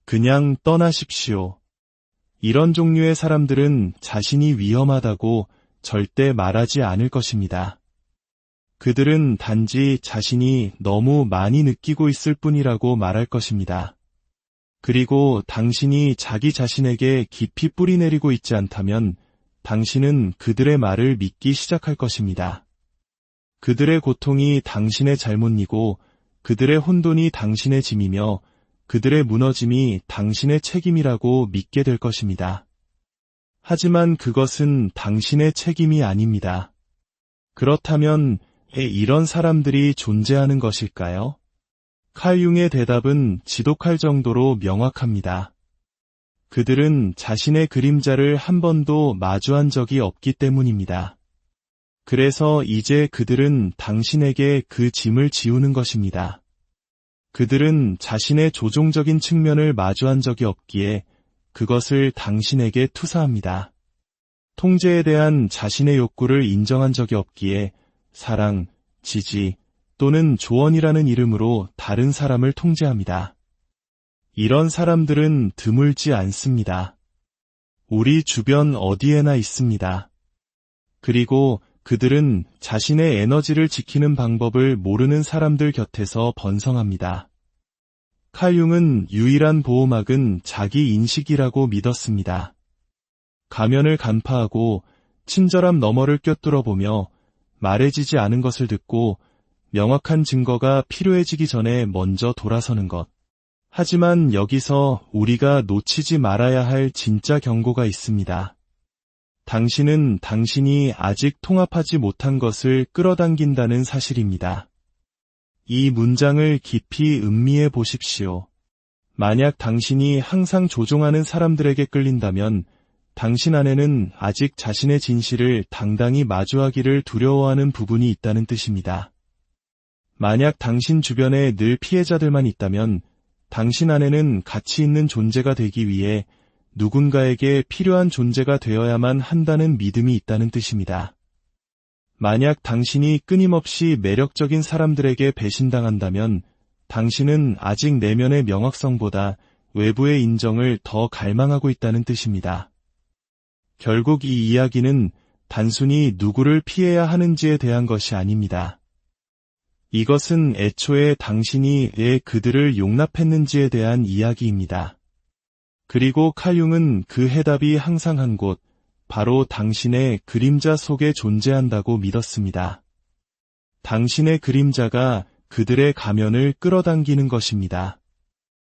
그냥 떠나십시오. 이런 종류의 사람들은 자신이 위험하다고 절대 말하지 않을 것입니다. 그들은 단지 자신이 너무 많이 느끼고 있을 뿐이라고 말할 것입니다. 그리고 당신이 자기 자신에게 깊이 뿌리내리고 있지 않다면 당신은 그들의 말을 믿기 시작할 것입니다. 그들의 고통이 당신의 잘못이고 그들의 혼돈이 당신의 짐이며 그들의 무너짐이 당신의 책임이라고 믿게 될 것입니다. 하지만 그것은 당신의 책임이 아닙니다. 그렇다면 왜 이런 사람들이 존재하는 것일까요? 칼 융의 대답은 지독할 정도로 명확합니다. 그들은 자신의 그림자를 한 번도 마주한 적이 없기 때문입니다. 그래서 이제 그들은 당신에게 그 짐을 지우는 것입니다. 그들은 자신의 조종적인 측면을 마주한 적이 없기에 그것을 당신에게 투사합니다. 통제에 대한 자신의 욕구를 인정한 적이 없기에 사랑, 지지 또는 조언이라는 이름으로 다른 사람을 통제합니다. 이런 사람들은 드물지 않습니다. 우리 주변 어디에나 있습니다. 그리고 그들은 자신의 에너지를 지키는 방법을 모르는 사람들 곁에서 번성합니다. 칼 융은 유일한 보호막은 자기 인식이라고 믿었습니다. 가면을 간파하고 친절함 너머를 꿰뚫어 보며 말해지지 않은 것을 듣고 명확한 증거가 필요해지기 전에 먼저 돌아서는 것. 하지만 여기서 우리가 놓치지 말아야 할 진짜 경고가 있습니다. 당신은 당신이 아직 통합하지 못한 것을 끌어당긴다는 사실입니다. 이 문장을 깊이 음미해 보십시오. 만약 당신이 항상 조종하는 사람들에게 끌린다면 당신 안에는 아직 자신의 진실을 당당히 마주하기를 두려워하는 부분이 있다는 뜻입니다. 만약 당신 주변에 늘 피해자들만 있다면 당신 안에는 가치 있는 존재가 되기 위해 누군가에게 필요한 존재가 되어야만 한다는 믿음이 있다는 뜻입니다. 만약 당신이 끊임없이 매력적인 사람들에게 배신당한다면 당신은 아직 내면의 명확성보다 외부의 인정을 더 갈망하고 있다는 뜻입니다. 결국 이 이야기는 단순히 누구를 피해야 하는지에 대한 것이 아닙니다. 이것은 애초에 당신이 왜 그들을 용납했는지에 대한 이야기입니다. 그리고 칼 융은 그 해답이 항상 한 곳, 바로 당신의 그림자 속에 존재한다고 믿었습니다. 당신의 그림자가 그들의 가면을 끌어당기는 것입니다.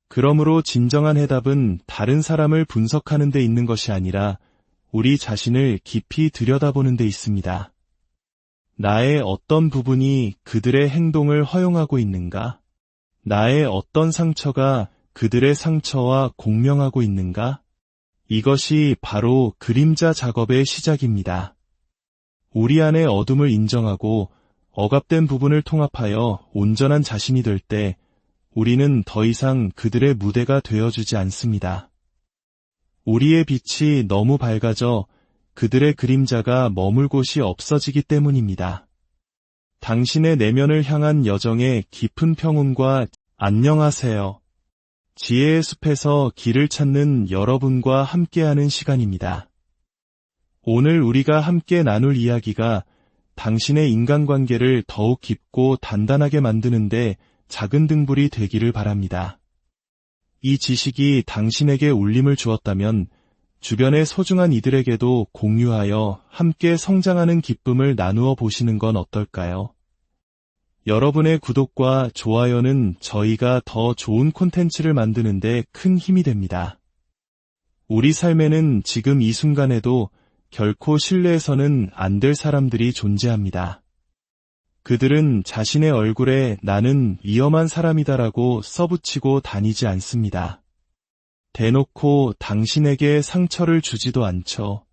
그러므로 진정한 해답은 다른 사람을 분석하는 데 있는 것이 아니라 우리 자신을 깊이 들여다보는 데 있습니다. 나의 어떤 부분이 그들의 행동을 허용하고 있는가? 나의 어떤 상처가 그들의 상처와 공명하고 있는가? 이것이 바로 그림자 작업의 시작입니다. 우리 안의 어둠을 인정하고 억압된 부분을 통합하여 온전한 자신이 될 때 우리는 더 이상 그들의 무대가 되어주지 않습니다. 우리의 빛이 너무 밝아져 그들의 그림자가 머물 곳이 없어지기 때문입니다. 당신의 내면을 향한 여정의 깊은 평온과 안녕하세요. 지혜의 숲에서 길을 찾는 여러분과 함께하는 시간입니다. 오늘 우리가 함께 나눌 이야기가 당신의 인간관계를 더욱 깊고 단단하게 만드는데 작은 등불이 되기를 바랍니다. 이 지식이 당신에게 울림을 주었다면 주변의 소중한 이들에게도 공유하여 함께 성장하는 기쁨을 나누어 보시는 건 어떨까요? 여러분의 구독과 좋아요는 저희가 더 좋은 콘텐츠를 만드는데 큰 힘이 됩니다. 우리 삶에는 지금 이 순간에도 결코 신뢰해서는 안 될 사람들이 존재합니다. 그들은 자신의 얼굴에 나는 위험한 사람이다라고 써붙이고 다니지 않습니다. 대놓고 당신에게 상처를 주지도 않죠.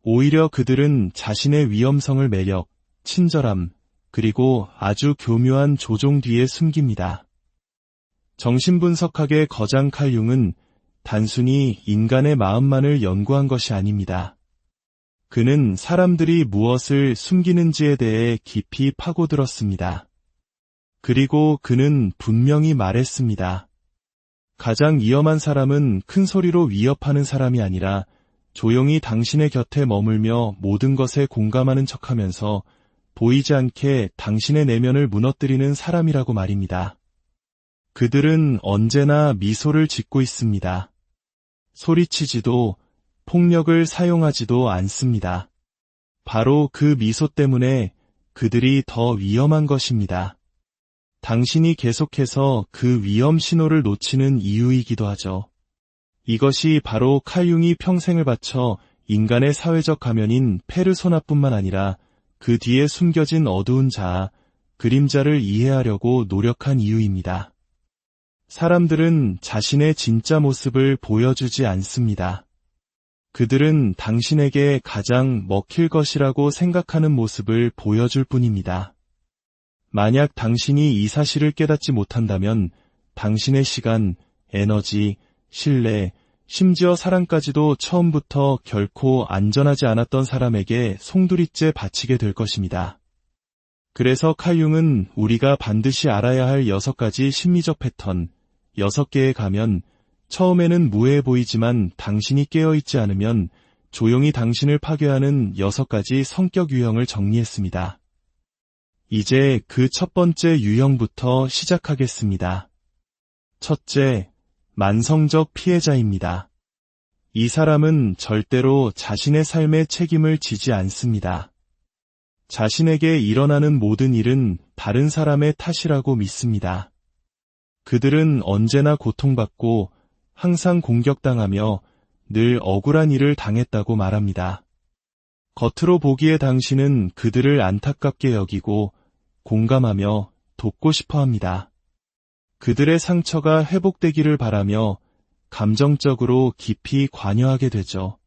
오히려 그들은 자신의 위험성을 매력, 친절함, 그리고 아주 교묘한 조종 뒤에 숨깁니다. 정신분석학의 거장 칼 융은 단순히 인간의 마음만을 연구한 것이 아닙니다. 그는 사람들이 무엇을 숨기는지에 대해 깊이 파고들었습니다. 그리고 그는 분명히 말했습니다. 가장 위험한 사람은 큰 소리로 위협하는 사람이 아니라 조용히 당신의 곁에 머물며 모든 것에 공감하는 척하면서 보이지 않게 당신의 내면을 무너뜨리는 사람이라고 말입니다. 그들은 언제나 미소를 짓고 있습니다. 소리치지도 폭력을 사용하지도 않습니다. 바로 그 미소 때문에 그들이 더 위험한 것입니다. 당신이 계속해서 그 위험 신호를 놓치는 이유이기도 하죠. 이것이 바로 칼 융이 평생을 바쳐 인간의 사회적 가면인 페르소나뿐만 아니라 그 뒤에 숨겨진 어두운 자아, 그림자를 이해하려고 노력한 이유입니다. 사람들은 자신의 진짜 모습을 보여주지 않습니다. 그들은 당신에게 가장 먹힐 것이라고 생각하는 모습을 보여줄 뿐입니다. 만약 당신이 이 사실을 깨닫지 못한다면 당신의 시간, 에너지, 신뢰, 심지어 사랑까지도 처음부터 결코 안전하지 않았던 사람에게 송두리째 바치게 될 것입니다. 그래서 칼 융은 우리가 반드시 알아야 할 6가지 심리적 패턴, 6개에 가면 처음에는 무해해 보이지만 당신이 깨어있지 않으면 조용히 당신을 파괴하는 6가지 성격 유형을 정리했습니다. 이제 그 첫 번째 유형부터 시작하겠습니다. 첫째, 만성적 피해자입니다. 이 사람은 절대로 자신의 삶의 책임을 지지 않습니다. 자신에게 일어나는 모든 일은 다른 사람의 탓이라고 믿습니다. 그들은 언제나 고통받고 항상 공격당하며 늘 억울한 일을 당했다고 말합니다. 겉으로 보기에 당신은 그들을 안타깝게 여기고 공감하며 돕고 싶어 합니다. 그들의 상처가 회복되기를 바라며 감정적으로 깊이 관여하게 되죠.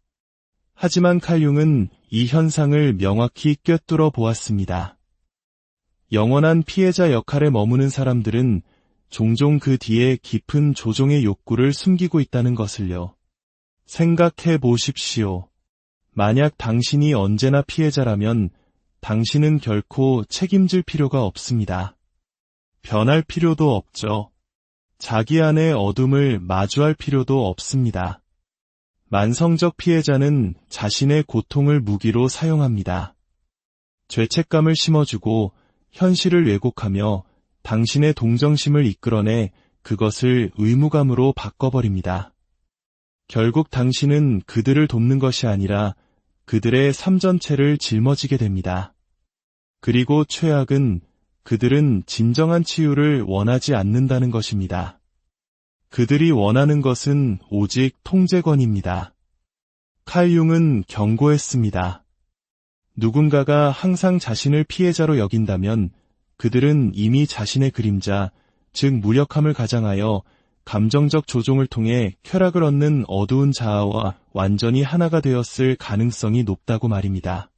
하지만 칼 융은 이 현상을 명확히 꿰뚫어 보았습니다. 영원한 피해자 역할에 머무는 사람들은 종종 그 뒤에 깊은 조종의 욕구를 숨기고 있다는 것을요. 생각해 보십시오. 만약 당신이 언제나 피해자라면 당신은 결코 책임질 필요가 없습니다. 변할 필요도 없죠. 자기 안의 어둠을 마주할 필요도 없습니다. 만성적 피해자는 자신의 고통을 무기로 사용합니다. 죄책감을 심어주고 현실을 왜곡하며 당신의 동정심을 이끌어내 그것을 의무감으로 바꿔버립니다. 결국 당신은 그들을 돕는 것이 아니라 그들의 삶 전체를 짊어지게 됩니다. 그리고 최악은 그들은 진정한 치유를 원하지 않는다는 것입니다. 그들이 원하는 것은 오직 통제권입니다. 칼 융은 경고했습니다. 누군가가 항상 자신을 피해자로 여긴다면 그들은 이미 자신의 그림자, 즉 무력함을 가장하여 감정적 조종을 통해 쾌락을 얻는 어두운 자아와 완전히 하나가 되었을 가능성이 높다고 말입니다.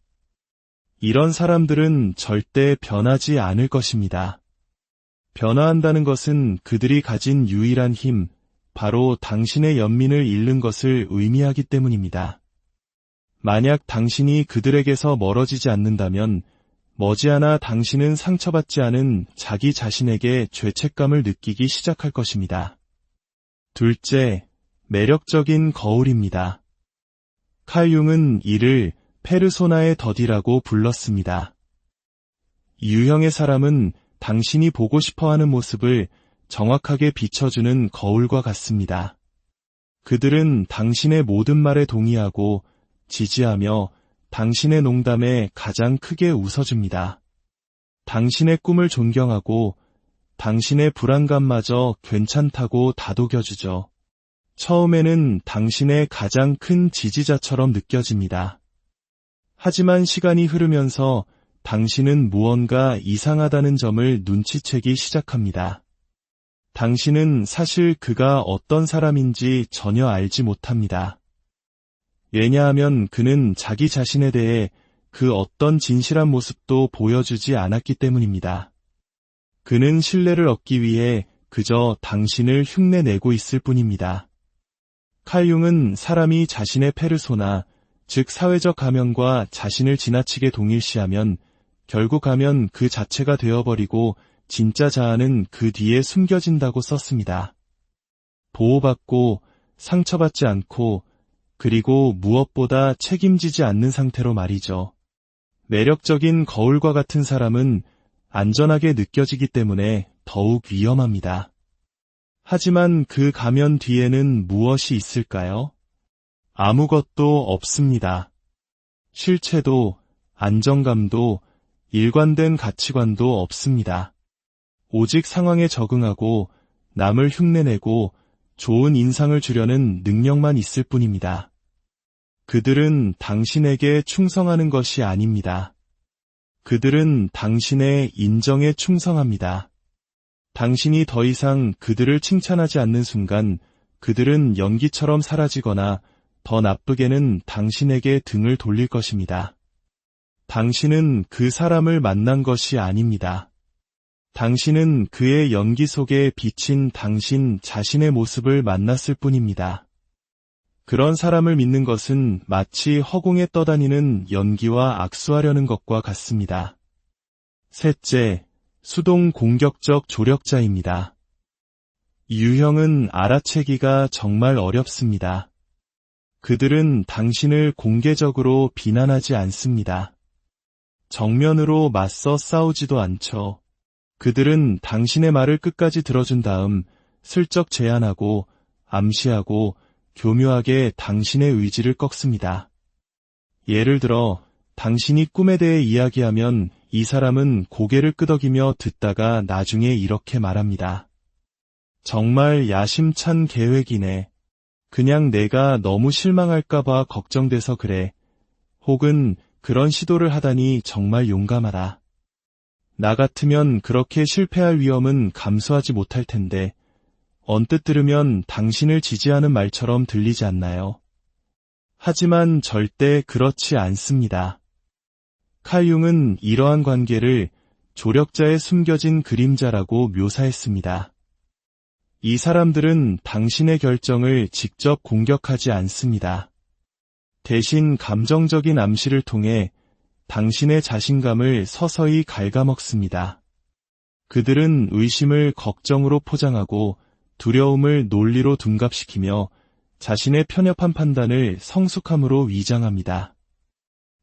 이런 사람들은 절대 변하지 않을 것입니다. 변화한다는 것은 그들이 가진 유일한 힘, 바로 당신의 연민을 잃는 것을 의미하기 때문입니다. 만약 당신이 그들에게서 멀어지지 않는다면 머지않아 당신은 상처받지 않은 자기 자신에게 죄책감을 느끼기 시작할 것입니다. 둘째, 매력적인 거울입니다. 칼 융은 이를 페르소나의 덫이라고 불렀습니다. 이 유형의 사람은 당신이 보고 싶어하는 모습을 정확하게 비춰주는 거울과 같습니다. 그들은 당신의 모든 말에 동의하고 지지하며 당신의 농담에 가장 크게 웃어줍니다. 당신의 꿈을 존경하고 당신의 불안감마저 괜찮다고 다독여주죠. 처음에는 당신의 가장 큰 지지자처럼 느껴집니다. 하지만 시간이 흐르면서 당신은 무언가 이상하다는 점을 눈치채기 시작합니다. 당신은 사실 그가 어떤 사람인지 전혀 알지 못합니다. 왜냐하면 그는 자기 자신에 대해 그 어떤 진실한 모습도 보여주지 않았기 때문입니다. 그는 신뢰를 얻기 위해 그저 당신을 흉내내고 있을 뿐입니다. 칼 융은 사람이 자신의 페르소나, 즉 사회적 가면과 자신을 지나치게 동일시하면 결국 가면 그 자체가 되어버리고 진짜 자아는 그 뒤에 숨겨진다고 썼습니다. 보호받고 상처받지 않고 그리고 무엇보다 책임지지 않는 상태로 말이죠. 매력적인 거울과 같은 사람은 안전하게 느껴지기 때문에 더욱 위험합니다. 하지만 그 가면 뒤에는 무엇이 있을까요? 아무것도 없습니다. 실체도, 안정감도, 일관된 가치관도 없습니다. 오직 상황에 적응하고 남을 흉내내고 좋은 인상을 주려는 능력만 있을 뿐입니다. 그들은 당신에게 충성하는 것이 아닙니다. 그들은 당신의 인정에 충성합니다. 당신이 더 이상 그들을 칭찬하지 않는 순간 그들은 연기처럼 사라지거나 더 나쁘게는 당신에게 등을 돌릴 것입니다. 당신은 그 사람을 만난 것이 아닙니다. 당신은 그의 연기 속에 비친 당신 자신의 모습을 만났을 뿐입니다. 그런 사람을 믿는 것은 마치 허공에 떠다니는 연기와 악수하려는 것과 같습니다. 셋째, 수동 공격적 조력자입니다. 유형은 알아채기가 정말 어렵습니다. 그들은 당신을 공개적으로 비난하지 않습니다. 정면으로 맞서 싸우지도 않죠. 그들은 당신의 말을 끝까지 들어준 다음 슬쩍 제안하고 암시하고 교묘하게 당신의 의지를 꺾습니다. 예를 들어 당신이 꿈에 대해 이야기하면 이 사람은 고개를 끄덕이며 듣다가 나중에 이렇게 말합니다. 정말 야심찬 계획이네. 그냥 내가 너무 실망할까봐 걱정돼서 그래. 혹은 그런 시도를 하다니 정말 용감하다. 나 같으면 그렇게 실패할 위험은 감수하지 못할 텐데 언뜻 들으면 당신을 지지하는 말처럼 들리지 않나요? 하지만 절대 그렇지 않습니다. 칼 융은 이러한 관계를 조력자의 숨겨진 그림자라고 묘사했습니다. 이 사람들은 당신의 결정을 직접 공격하지 않습니다. 대신 감정적인 암시를 통해 당신의 자신감을 서서히 갉아먹습니다. 그들은 의심을 걱정으로 포장하고 두려움을 논리로 둔갑시키며 자신의 편협한 판단을 성숙함으로 위장합니다.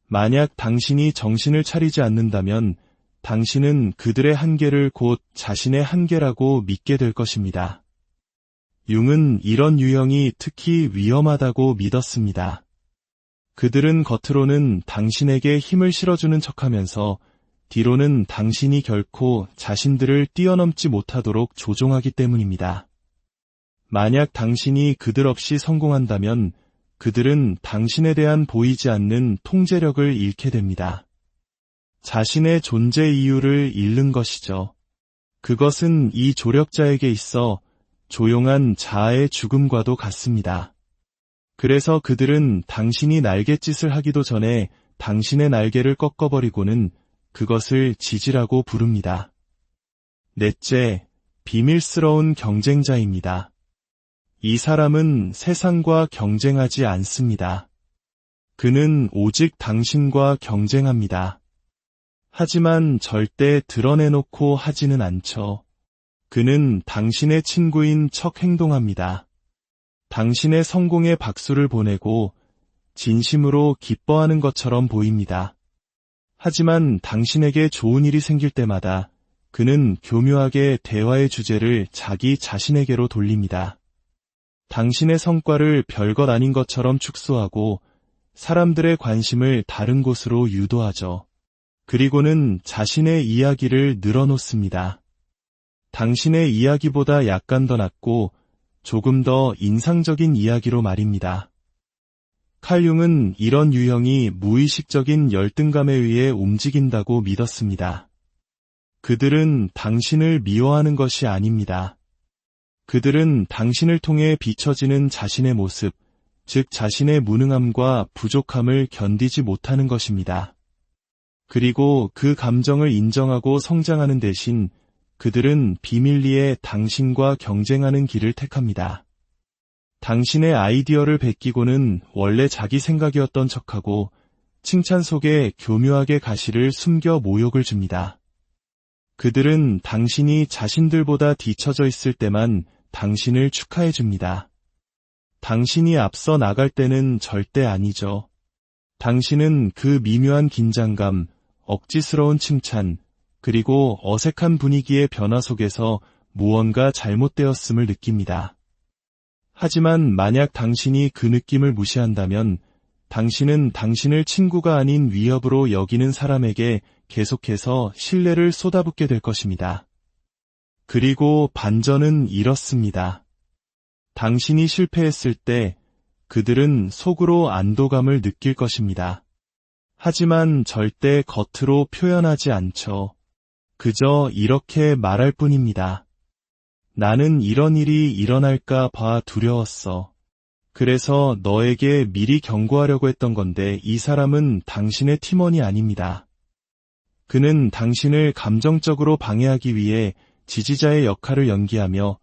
만약 당신이 정신을 차리지 않는다면 당신은 그들의 한계를 곧 자신의 한계라고 믿게 될 것입니다. 융은 이런 유형이 특히 위험하다고 믿었습니다. 그들은 겉으로는 당신에게 힘을 실어주는 척하면서 뒤로는 당신이 결코 자신들을 뛰어넘지 못하도록 조종하기 때문입니다. 만약 당신이 그들 없이 성공한다면 그들은 당신에 대한 보이지 않는 통제력을 잃게 됩니다. 자신의 존재 이유를 잃는 것이죠. 그것은 이 조력자에게 있어 조용한 자아의 죽음과도 같습니다. 그래서 그들은 당신이 날갯짓을 하기도 전에 당신의 날개를 꺾어버리고는 그것을 지지라고 부릅니다. 넷째, 비밀스러운 경쟁자입니다. 이 사람은 세상과 경쟁하지 않습니다. 그는 오직 당신과 경쟁합니다. 하지만 절대 드러내놓고 하지는 않죠. 그는 당신의 친구인 척 행동합니다. 당신의 성공에 박수를 보내고 진심으로 기뻐하는 것처럼 보입니다. 하지만 당신에게 좋은 일이 생길 때마다 그는 교묘하게 대화의 주제를 자기 자신에게로 돌립니다. 당신의 성과를 별것 아닌 것처럼 축소하고 사람들의 관심을 다른 곳으로 유도하죠. 그리고는 자신의 이야기를 늘어놓습니다. 당신의 이야기보다 약간 더 낫고 조금 더 인상적인 이야기로 말입니다. 칼 융은 이런 유형이 무의식적인 열등감에 의해 움직인다고 믿었습니다. 그들은 당신을 미워하는 것이 아닙니다. 그들은 당신을 통해 비춰지는 자신의 모습, 즉 자신의 무능함과 부족함을 견디지 못하는 것입니다. 그리고 그 감정을 인정하고 성장하는 대신 그들은 비밀리에 당신과 경쟁하는 길을 택합니다. 당신의 아이디어를 베끼고는 원래 자기 생각이었던 척하고 칭찬 속에 교묘하게 가시를 숨겨 모욕을 줍니다. 그들은 당신이 자신들보다 뒤처져 있을 때만 당신을 축하해 줍니다. 당신이 앞서 나갈 때는 절대 아니죠. 당신은 그 미묘한 긴장감, 억지스러운 칭찬, 그리고 어색한 분위기의 변화 속에서 무언가 잘못되었음을 느낍니다. 하지만 만약 당신이 그 느낌을 무시한다면 당신은 당신을 친구가 아닌 위협으로 여기는 사람에게 계속해서 신뢰를 쏟아붓게 될 것입니다. 그리고 반전은 이렇습니다. 당신이 실패했을 때 그들은 속으로 안도감을 느낄 것입니다. 하지만 절대 겉으로 표현하지 않죠. 그저 이렇게 말할 뿐입니다. 나는 이런 일이 일어날까 봐 두려웠어. 그래서 너에게 미리 경고하려고 했던 건데 이 사람은 당신의 팀원이 아닙니다. 그는 당신을 감정적으로 방해하기 위해 지지자의 역할을 연기하며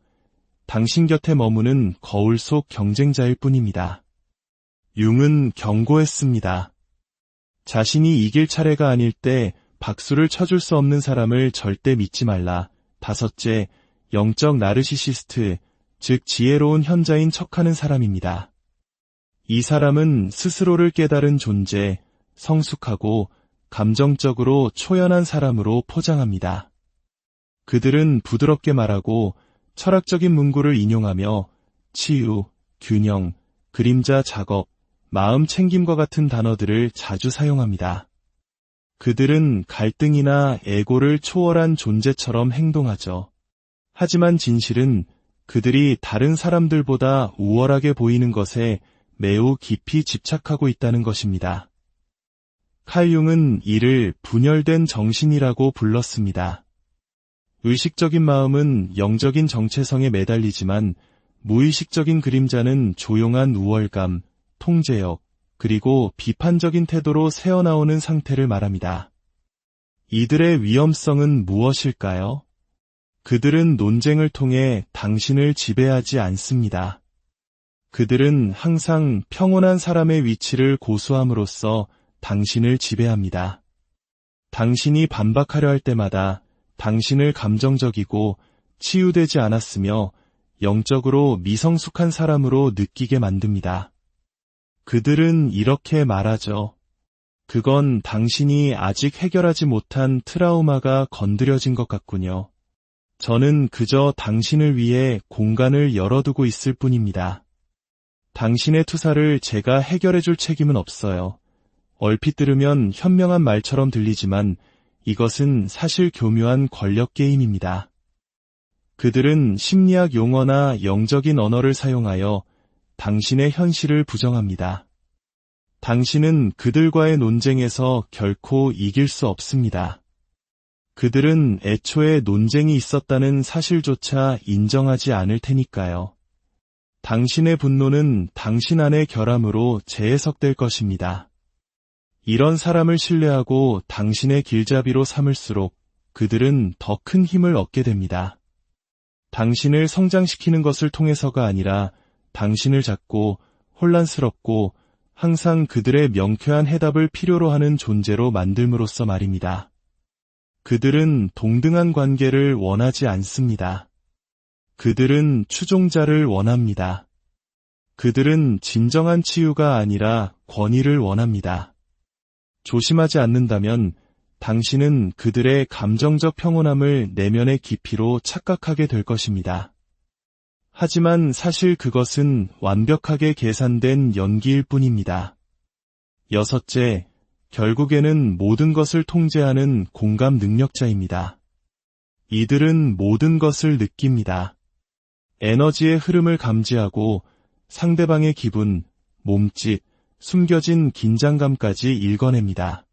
당신 곁에 머무는 거울 속 경쟁자일 뿐입니다. 융은 경고했습니다. 자신이 이길 차례가 아닐 때 박수를 쳐줄 수 없는 사람을 절대 믿지 말라. 다섯째, 영적 나르시시스트, 즉 지혜로운 현자인 척하는 사람입니다. 이 사람은 스스로를 깨달은 존재, 성숙하고 감정적으로 초연한 사람으로 포장합니다. 그들은 부드럽게 말하고 철학적인 문구를 인용하며 치유, 균형, 그림자 작업, 마음 챙김과 같은 단어들을 자주 사용합니다. 그들은 갈등이나 에고를 초월한 존재처럼 행동하죠. 하지만 진실은 그들이 다른 사람들보다 우월하게 보이는 것에 매우 깊이 집착하고 있다는 것입니다. 칼 융은 이를 분열된 정신이라고 불렀습니다. 의식적인 마음은 영적인 정체성에 매달리지만 무의식적인 그림자는 조용한 우월감, 통제력, 그리고 비판적인 태도로 새어나오는 상태를 말합니다. 이들의 위험성은 무엇일까요? 그들은 논쟁을 통해 당신을 지배하지 않습니다. 그들은 항상 평온한 사람의 위치를 고수함으로써 당신을 지배합니다. 당신이 반박하려 할 때마다 당신을 감정적이고 치유되지 않았으며 영적으로 미성숙한 사람으로 느끼게 만듭니다. 그들은 이렇게 말하죠. 그건 당신이 아직 해결하지 못한 트라우마가 건드려진 것 같군요. 저는 그저 당신을 위해 공간을 열어두고 있을 뿐입니다. 당신의 투사를 제가 해결해줄 책임은 없어요. 얼핏 들으면 현명한 말처럼 들리지만 이것은 사실 교묘한 권력 게임입니다. 그들은 심리학 용어나 영적인 언어를 사용하여 당신의 현실을 부정합니다. 당신은 그들과의 논쟁에서 결코 이길 수 없습니다. 그들은 애초에 논쟁이 있었다는 사실조차 인정하지 않을 테니까요. 당신의 분노는 당신 안의 결함으로 재해석될 것입니다. 이런 사람을 신뢰하고 당신의 길잡이로 삼을수록 그들은 더 큰 힘을 얻게 됩니다. 당신을 성장시키는 것을 통해서가 아니라 당신을 잡고 혼란스럽고 항상 그들의 명쾌한 해답을 필요로 하는 존재로 만들므로써 말입니다. 그들은 동등한 관계를 원하지 않습니다. 그들은 추종자를 원합니다. 그들은 진정한 치유가 아니라 권위를 원합니다. 조심하지 않는다면 당신은 그들의 감정적 평온함을 내면의 깊이로 착각하게 될 것입니다. 하지만 사실 그것은 완벽하게 계산된 연기일 뿐입니다. 여섯째, 결국에는 모든 것을 통제하는 공감 능력자입니다. 이들은 모든 것을 느낍니다. 에너지의 흐름을 감지하고 상대방의 기분, 몸짓, 숨겨진 긴장감까지 읽어냅니다.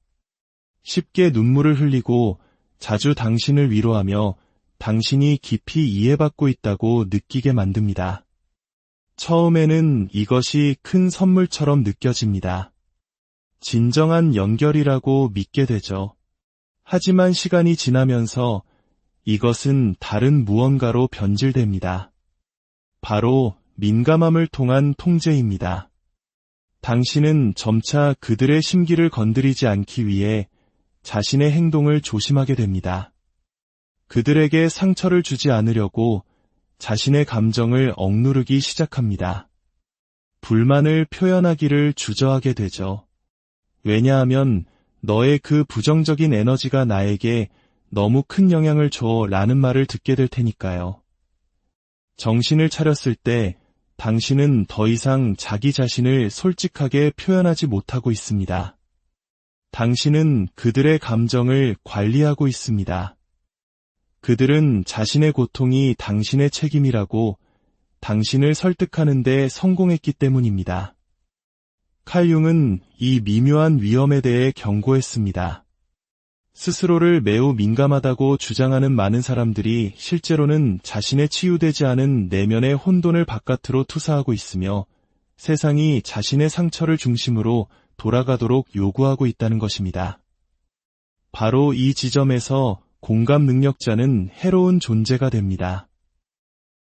쉽게 눈물을 흘리고 자주 당신을 위로하며 당신이 깊이 이해받고 있다고 느끼게 만듭니다. 처음에는 이것이 큰 선물처럼 느껴집니다. 진정한 연결이라고 믿게 되죠. 하지만 시간이 지나면서 이것은 다른 무언가로 변질됩니다. 바로 민감함을 통한 통제입니다. 당신은 점차 그들의 심기를 건드리지 않기 위해 자신의 행동을 조심하게 됩니다. 그들에게 상처를 주지 않으려고 자신의 감정을 억누르기 시작합니다. 불만을 표현하기를 주저하게 되죠. 왜냐하면 너의 그 부정적인 에너지가 나에게 너무 큰 영향을 줘 라는 말을 듣게 될 테니까요. 정신을 차렸을 때 당신은 더 이상 자기 자신을 솔직하게 표현하지 못하고 있습니다. 당신은 그들의 감정을 관리하고 있습니다. 그들은 자신의 고통이 당신의 책임이라고 당신을 설득하는 데 성공했기 때문입니다. 칼 융은 이 미묘한 위험에 대해 경고했습니다. 스스로를 매우 민감하다고 주장하는 많은 사람들이 실제로는 자신의 치유되지 않은 내면의 혼돈을 바깥으로 투사하고 있으며 세상이 자신의 상처를 중심으로 돌아가도록 요구하고 있다는 것입니다. 바로 이 지점에서 공감 능력자는 해로운 존재가 됩니다.